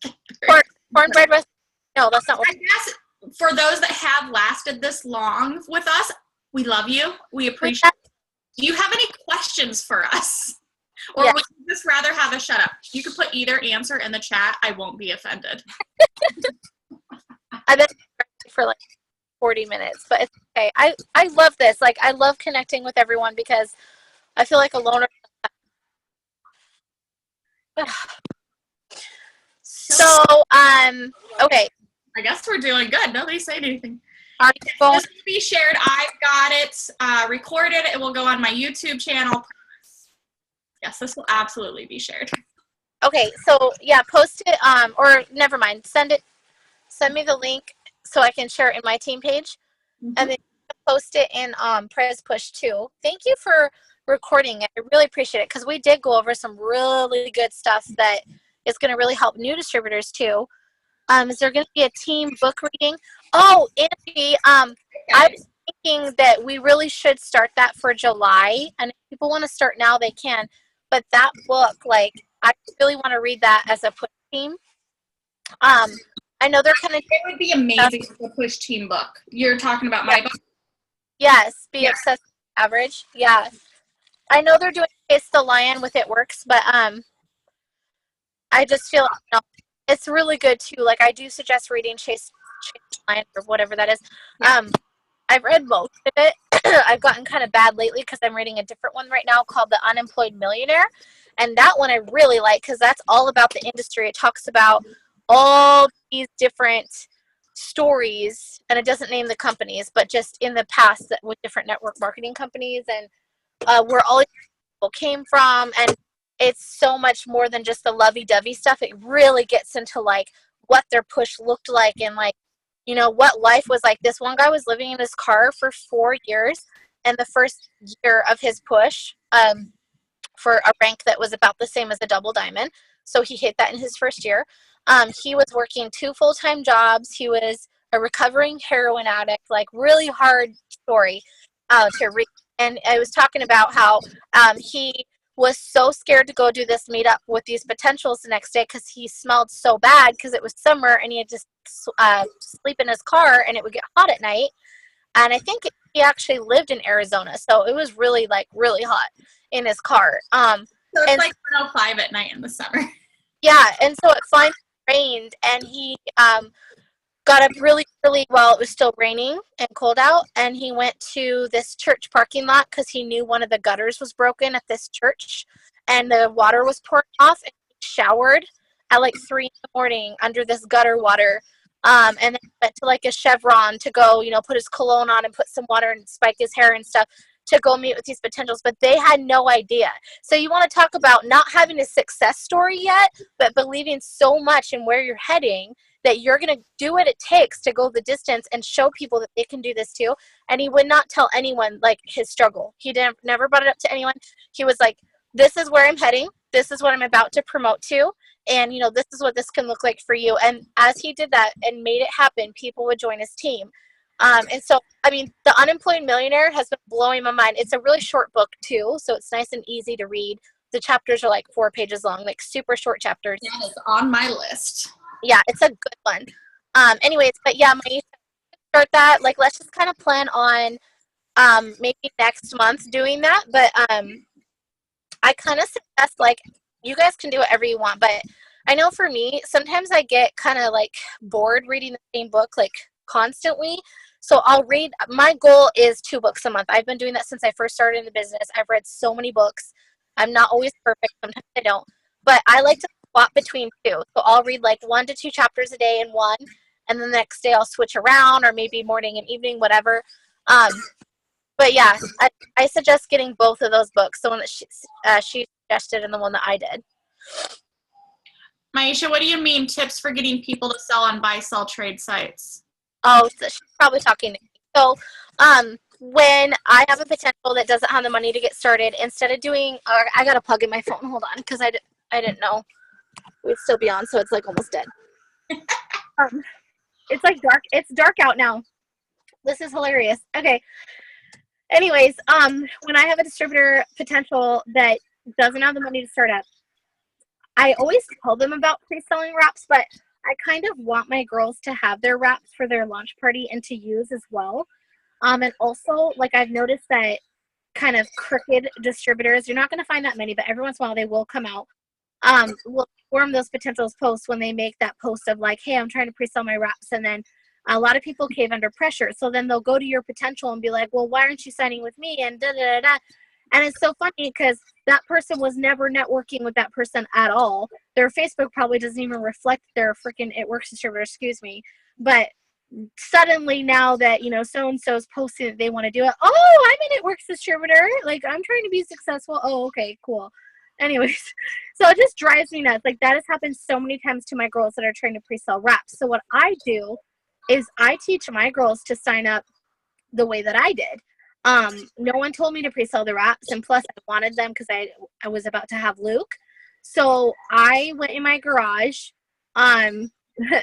Cornbread recipe? No, that's not what I guess for those that have lasted this long with us, we love you. We appreciate it. Do you have any questions for us? Or would you just rather have a shut up? You could put either answer in the chat. I won't be offended. I've been for like 40 minutes, but it's okay. I love this. Like, I love connecting with everyone because I feel like a loner. So, okay. I guess we're doing good. Nobody said anything. This will be shared. I've got it recorded. It will go on my YouTube channel. Yes, this will absolutely be shared. Okay, so yeah, post it. Or never mind. Send me the link so I can share it in my team page, and then post it in Prez Push too. Thank you for recording it. I really appreciate it because we did go over some really good stuff that is going to really help new distributors too. Is there going to be a team book reading? Oh, Angie, I was thinking that we really should start that for July. And if people want to start now, they can. But that book, like, I really want to read that as a push team. I know they're kind of. It would be amazing for a push team book. You're talking about my book? Yes, Be Obsessed with Average. Yeah. I know they're doing Chase the Lion with It Works, but I just feel it's really good too. Like, I do suggest reading Chase the Lion or whatever that is. I've read most of it. I've gotten kind of bad lately because I'm reading a different one right now called The Unemployed Millionaire. And that one I really like because that's all about the industry. It talks about all these different stories, and it doesn't name the companies, but just in the past with different network marketing companies and where all these people came from. And it's so much more than just the lovey-dovey stuff. It really gets into like what their push looked like and like, you know, what life was like. This one guy was living in his car for 4 years, and the first year of his push for a rank that was about the same as a double diamond. So he hit that in his first year. He was working 2 full-time jobs. He was a recovering heroin addict, like really hard story to read. And I was talking about how he was so scared to go do this meetup with these potentials the next day because he smelled so bad because it was summer and he had to sleep in his car and it would get hot at night. And I think he actually lived in Arizona, so it was really hot in his car. So it's like 105 at night in the summer. Yeah, and so it finally rained, and he got up really early while it was still raining and cold out, and he went to this church parking lot because he knew one of the gutters was broken at this church, and the water was pouring off, and he showered at like 3 in the morning under this gutter water, and then went to like a Chevron to go, you know, put his cologne on and put some water and spike his hair and stuff to go meet with these potentials, but they had no idea. So you want to talk about not having a success story yet, but believing so much in where you're heading that you're going to do what it takes to go the distance and show people that they can do this too. And he would not tell anyone like his struggle. He never brought it up to anyone. He was like, this is where I'm heading. This is what I'm about to promote to. And, you know, this is what this can look like for you. And as he did that and made it happen, people would join his team. And so, I mean, The Unemployed Millionaire has been blowing my mind. It's a really short book too, so it's nice and easy to read. The chapters are like 4 pages long, like super short chapters. That is on my list. Yeah, it's a good one. Anyways, but yeah, my start that. Like, let's just kind of plan on maybe next month doing that. But I kind of suggest, like, you guys can do whatever you want. But I know for me, sometimes I get kind of like bored reading the same book like constantly. So I'll read. My goal is 2 books a month. I've been doing that since I first started in the business. I've read so many books. I'm not always perfect. Sometimes I don't. But I like to swap between 2. So I'll read like 1 to 2 chapters a day in one. And then the next day I'll switch around, or maybe morning and evening, whatever. But yeah, I suggest getting both of those books. The one that she suggested and the one that I did. Maisha, what do you mean tips for getting people to sell on buy-sell trade sites? Oh, so she's probably talking to me. So when I have a potential that doesn't have the money to get started, instead of doing, I got to plug in my phone. Hold on, because I didn't know we'd still be on, so it's like almost dead. It's like dark. It's dark out now. This is hilarious. Okay. Anyways, when I have a distributor potential that doesn't have the money to start up, I always tell them about pre-selling wraps, but I kind of want my girls to have their wraps for their launch party and to use as well. And also, like, I've noticed that kind of crooked distributors, you're not going to find that many, but every once in a while they will come out, will form those potentials posts when they make that post of like, hey, I'm trying to pre-sell my wraps. And then a lot of people cave under pressure. So then they'll go to your potential and be like, well, why aren't you signing with me? And da da da da. And it's so funny because that person was never networking with that person at all. Their Facebook probably doesn't even reflect their freaking It Works distributor, excuse me. But suddenly now that, you know, so-and-so's posting that they want to do it, oh, I'm an It Works distributor. Like, I'm trying to be successful. Oh, okay, cool. Anyways, so it just drives me nuts. Like, that has happened so many times to my girls that are trying to pre-sell wraps. So what I do is I teach my girls to sign up the way that I did. No one told me to pre-sell the wraps, and plus I wanted them because I was about to have Luke. So I went in my garage.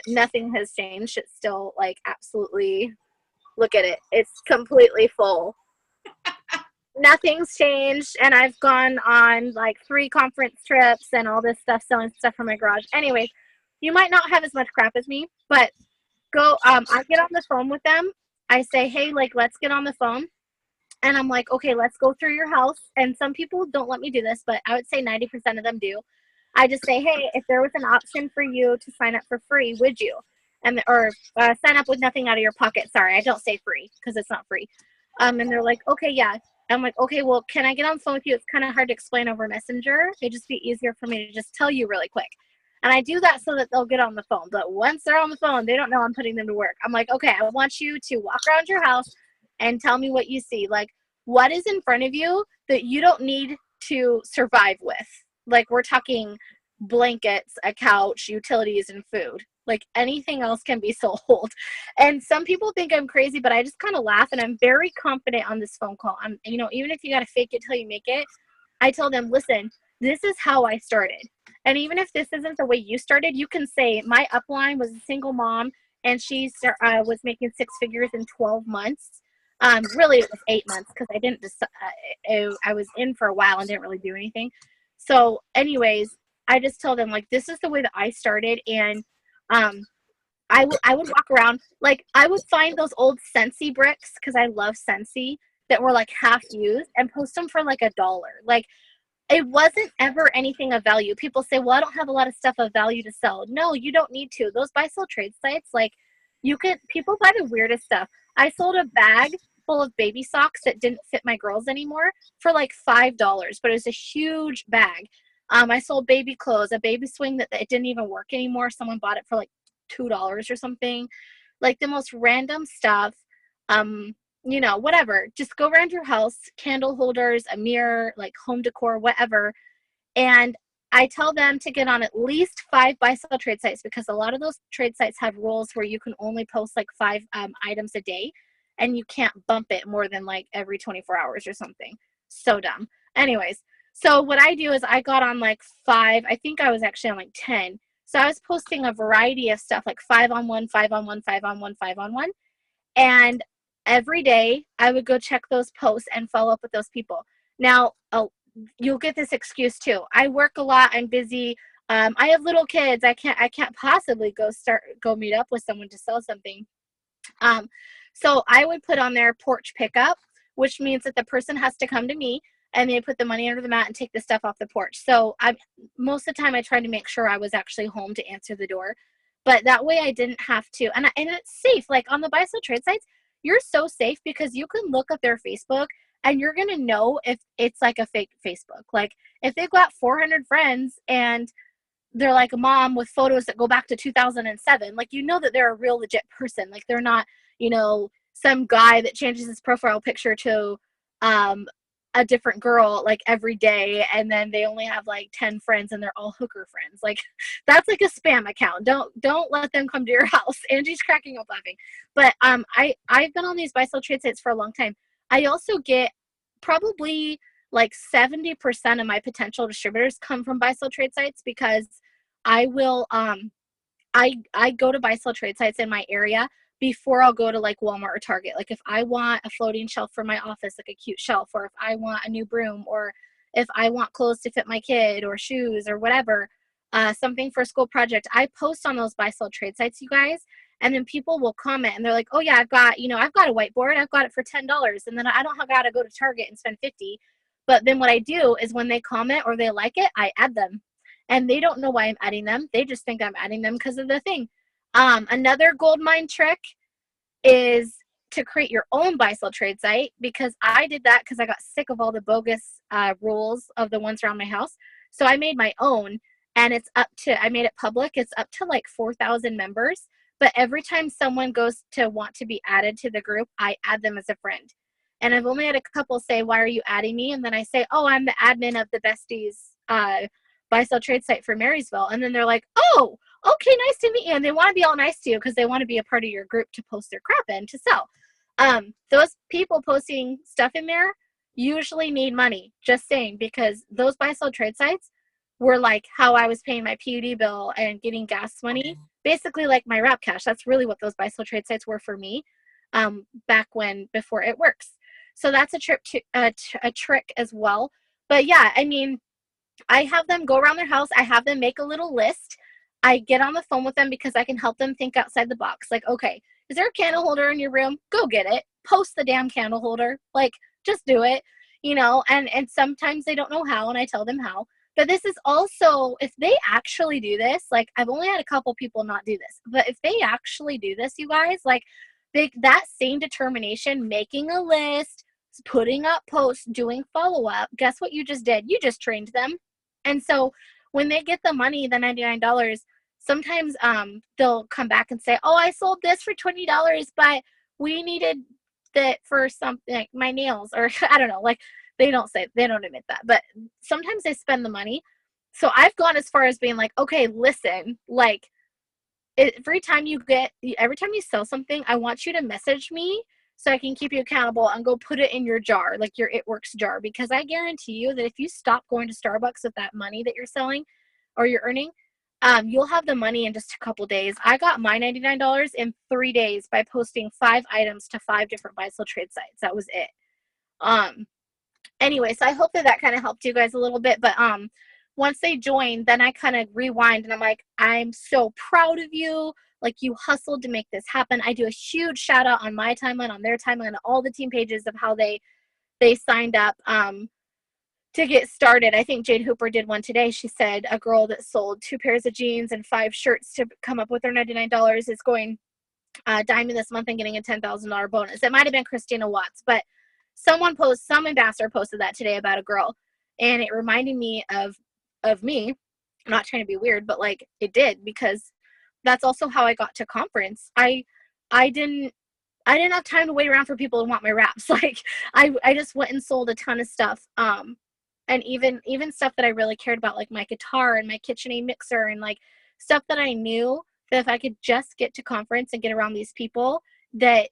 Nothing has changed. It's still like absolutely, look at it. It's completely full. Nothing's changed, and I've gone on like 3 conference trips and all this stuff, selling stuff from my garage. Anyways, you might not have as much crap as me, but go, I get on the phone with them. I say, hey, like, let's get on the phone. And I'm like, okay, let's go through your house. And some people don't let me do this, but I would say 90% of them do. I just say, hey, if there was an option for you to sign up for free, would you? Or sign up with nothing out of your pocket. Sorry, I don't say free because it's not free. And they're like, okay, yeah. I'm like, okay, well, can I get on the phone with you? It's kind of hard to explain over Messenger. It'd just be easier for me to just tell you really quick. And I do that so that they'll get on the phone. But once they're on the phone, they don't know I'm putting them to work. I'm like, okay, I want you to walk around your house and tell me what you see. Like, what is in front of you that you don't need to survive with? Like, we're talking blankets, a couch, utilities, and food. Like, anything else can be sold. And some people think I'm crazy, but I just kind of laugh, and I'm very confident on this phone call. You know, even if you got to fake it till you make it, I tell them, listen, this is how I started. And even if this isn't the way you started, you can say my upline was a single mom, and she was making 6 figures in 12 months. Really, it was 8 months because I didn't I was in for a while and didn't really do anything. So anyways, I just tell them, like, this is the way that I started. And I would walk around, like, I would find those old Scentsy bricks because I love Scentsy that were like half used and post them for like $1. Like, it wasn't ever anything of value. People say, well, I don't have a lot of stuff of value to sell. No, you don't need to. Those buy-sell trade sites, like, people buy the weirdest stuff. I sold a bag full of baby socks that didn't fit my girls anymore for like $5, but it was a huge bag. I sold baby clothes, a baby swing that it didn't even work anymore. Someone bought it for like $2 or something. Like, the most random stuff. You know, whatever. Just go around your house, candle holders, a mirror, like home decor, whatever. And I tell them to get on at least 5 buy-sell trade sites, because a lot of those trade sites have rules where you can only post like 5 items a day, and you can't bump it more than like every 24 hours or something. So dumb. Anyways, so what I do is I got on like 5. I think I was actually on like 10. So I was posting a variety of stuff, like 5 on 1, 5 on 1, 5 on 1, 5 on 1. And every day I would go check those posts and follow up with those people. Now, you'll get this excuse too. I work a lot. I'm busy. I have little kids. I can't possibly go meet up with someone to sell something. So I would put on their porch pickup, which means that the person has to come to me and they put the money under the mat and take the stuff off the porch. So most of the time I tried to make sure I was actually home to answer the door, but that way I didn't have to. And it's safe. Like on the buy sell trade sites, you're so safe because you can look at their Facebook and you're going to know if it's like a fake Facebook. Like if they've got 400 friends and they're like a mom with photos that go back to 2007, like, you know that they're a real legit person. Like they're not, some guy that changes his profile picture to a different girl like every day, and then they only have like 10 friends and they're all hooker friends. Like that's like a spam account. Don't let them come to your house. Angie's cracking up laughing. But I've been on these buy sell trade sites for a long time. I also get probably like 70% of my potential distributors come from buy sell trade sites, because I will I go to buy sell trade sites in my area before I'll go to like Walmart or Target. Like if I want a floating shelf for my office, like a cute shelf, or if I want a new broom, or if I want clothes to fit my kid, or shoes, or whatever, something for a school project, I post on those buy sell trade sites, you guys. And then people will comment and they're like, oh yeah, I've got a whiteboard. I've got it for $10. And then I don't have got to go to Target and spend 50. But then what I do is when they comment or they like it, I add them. And they don't know why I'm adding them. They just think I'm adding them because of the thing. Another gold mine trick is to create your own buy sell trade site, because I did that because I got sick of all the bogus rules of the ones around my house. So I made my own, and I made it public. It's up to like 4,000 members. But every time someone goes to want to be added to the group, I add them as a friend. And I've only had a couple say, why are you adding me? And then I say, oh, I'm the admin of the Besties buy sell trade site for Marysville. And then they're like, oh, okay, nice to meet you. And they want to be all nice to you because they want to be a part of your group to post their crap in to sell. Those people posting stuff in there usually need money, just saying, because those buy sell trade sites were like how I was paying my PUD bill and getting gas money, basically like my Rap Cash. That's really what those buy sell trade sites were for me before it works. So that's a trick as well. But yeah, I mean, I have them go around their house. I have them make a little list. I get on the phone with them because I can help them think outside the box. Like, okay, is there a candle holder in your room? Go get it. Post the damn candle holder. Like, just do it, and sometimes they don't know how, and I tell them how. But this is also, if they actually do this, like I've only had a couple people not do this, but if they actually do this, you guys, like that same determination, making a list, putting up posts, doing follow-up, guess what you just did? You just trained them. And so when they get the money, the $99, sometimes they'll come back and say, oh, I sold this for $20, but we needed that for something, like my nails, or I don't know, like they don't admit that, but sometimes they spend the money. So I've gone as far as being like, okay, listen, like every time you sell something, I want you to message me so I can keep you accountable and go put it in your jar, like your It Works jar, because I guarantee you that if you stop going to Starbucks with that money that you're selling or you're earning, you'll have the money in just a couple days. I got my $99 in 3 days by posting 5 items to 5 different buy sell trade sites. That was it. Anyway, so I hope that kind of helped you guys a little bit. But once they join, then I kind of rewind and I'm like, I'm so proud of you. Like, you hustled to make this happen. I do a huge shout out on my timeline, on their timeline, all the team pages of how they signed up to get started. I think Jade Hooper did one today. She said a girl that sold 2 pairs of jeans and 5 shirts to come up with their $99 is going diamond this month and getting a $10,000 bonus. It might have been Christina Watts, but some ambassador posted that today about a girl, and it reminded me of me. I'm not trying to be weird, but like it did, because that's also how I got to conference. I didn't have time to wait around for people to want my wraps. Like I just went and sold a ton of stuff. And even stuff that I really cared about, like my guitar and my KitchenAid mixer and like stuff that I knew that if I could just get to conference and get around these people, that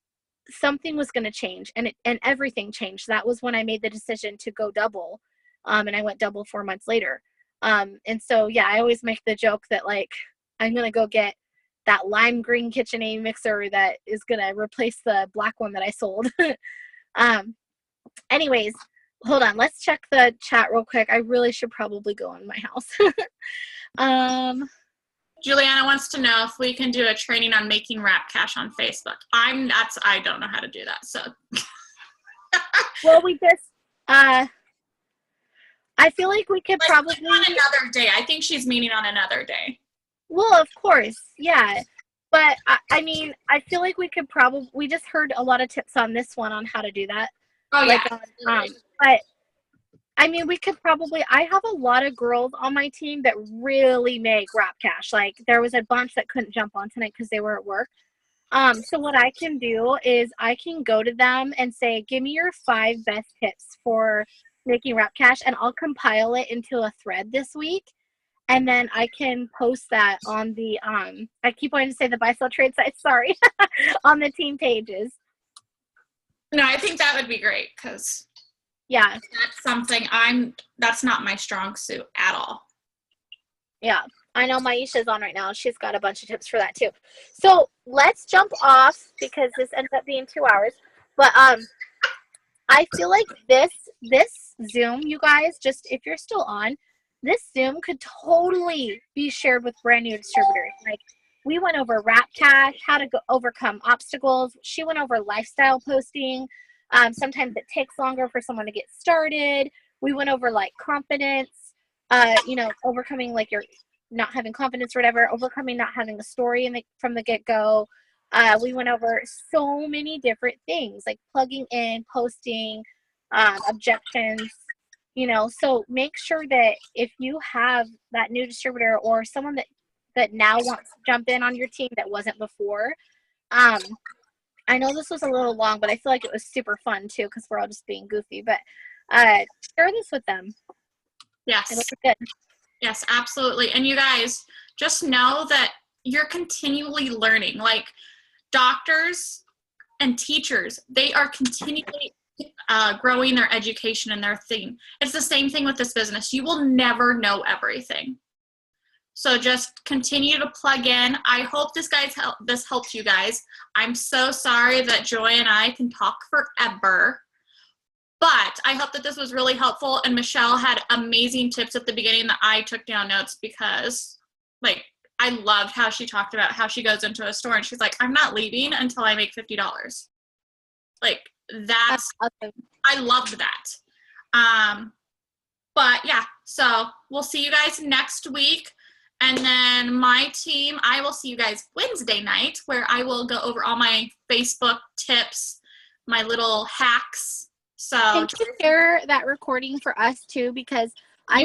something was going to change, and everything changed. That was when I made the decision to go double, and I went double 4 months later. And so, yeah, I always make the joke that like I'm going to go get that lime green KitchenAid mixer that is going to replace the black one that I sold. Anyways, hold on. Let's check the chat real quick. I really should probably go in my house. Juliana wants to know if we can do a training on making wrap cash on Facebook. I don't know how to do that. So, well, we just, I feel like we could probably on another day. I think she's meaning on another day. Well, of course, yeah. But I mean, I feel like we could probably. We just heard a lot of tips on this one on how to do that. Oh like yeah. But I mean, we could probably. I have a lot of girls on my team that really make wrap cash. Like there was a bunch that couldn't jump on tonight because they were at work. So what I can do is I can go to them and say, give me your 5 best tips for making wrap cash, and I'll compile it into a thread this week. And then I can post that on the, I keep wanting to say the buy, sell, trade site, sorry, on the team pages. No, I think that would be great because yeah, that's something that's not my strong suit at all. Yeah, I know Maisha's on right now. She's got a bunch of tips for that too. So let's jump off because this ends up being 2 hours. But I feel like this Zoom, you guys, just if you're still on, this Zoom could totally be shared with brand new distributors. Like we went over wrap cash, how to overcome obstacles. She went over lifestyle posting. Sometimes it takes longer for someone to get started. We went over like confidence, overcoming like your not having confidence or whatever, overcoming not having a story from the get-go. We went over so many different things like plugging in, posting, objections. So make sure that if you have that new distributor or someone that now wants to jump in on your team that wasn't before, I know this was a little long, but I feel like it was super fun too because we're all just being goofy. But share this with them. Yes. It'll be good. Yes, absolutely. And you guys just know that you're continually learning. Like doctors and teachers, they are continually growing their education and their thing. It's the same thing with this business. You will never know everything. So just continue to plug in. I hope this helps you guys. I'm so sorry that Joy and I can talk forever, but I hope that this was really helpful. And Michelle had amazing tips at the beginning that I took down notes because like I loved how she talked about how she goes into a store and she's like, I'm not leaving until I make $50. Like that's awesome. I loved that. But yeah, so we'll see you guys next week. And then my team, I will see you guys Wednesday night where I will go over all my Facebook tips, my little hacks. So can you share that recording for us too? Because I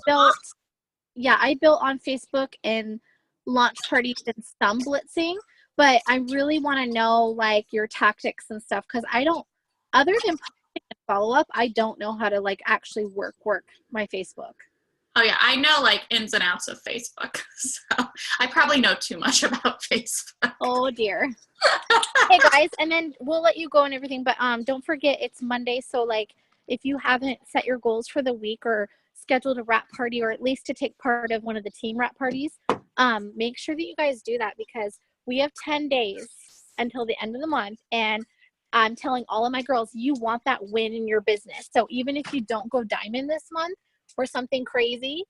built on Facebook and launch parties and some blitzing, but I really want to know like your tactics and stuff because I don't, other than follow up, I don't know how to like actually work my Facebook. Oh yeah, I know like ins and outs of Facebook, so I probably know too much about Facebook. Oh dear. Hey guys, and then we'll let you go and everything, but don't forget it's Monday, so like if you haven't set your goals for the week or scheduled a wrap party or at least to take part of one of the team wrap parties, make sure that you guys do that because we have 10 days until the end of the month, and I'm telling all of my girls you want that win in your business. So even if you don't go diamond this month or something crazy,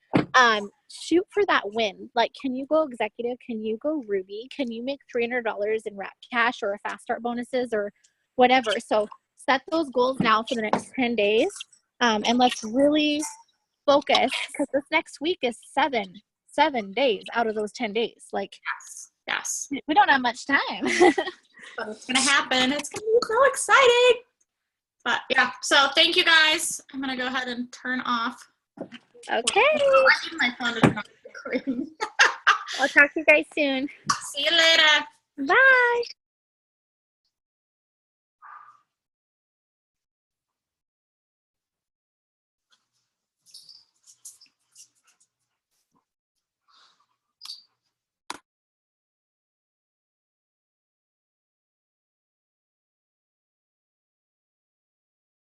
shoot for that win. Like, can you go executive? Can you go ruby? Can you make $300 in wrap cash or a fast start bonuses or whatever? So set those goals now for the next 10 days. And let's really focus because this next week is seven days out of those 10 days. Like, yes, we don't have much time. But it's going to happen. It's going to be so exciting. But yeah, so thank you guys. I'm going to go ahead and turn off. Okay. I think my phone is not recording. I'll talk to you guys soon. See you later. Bye.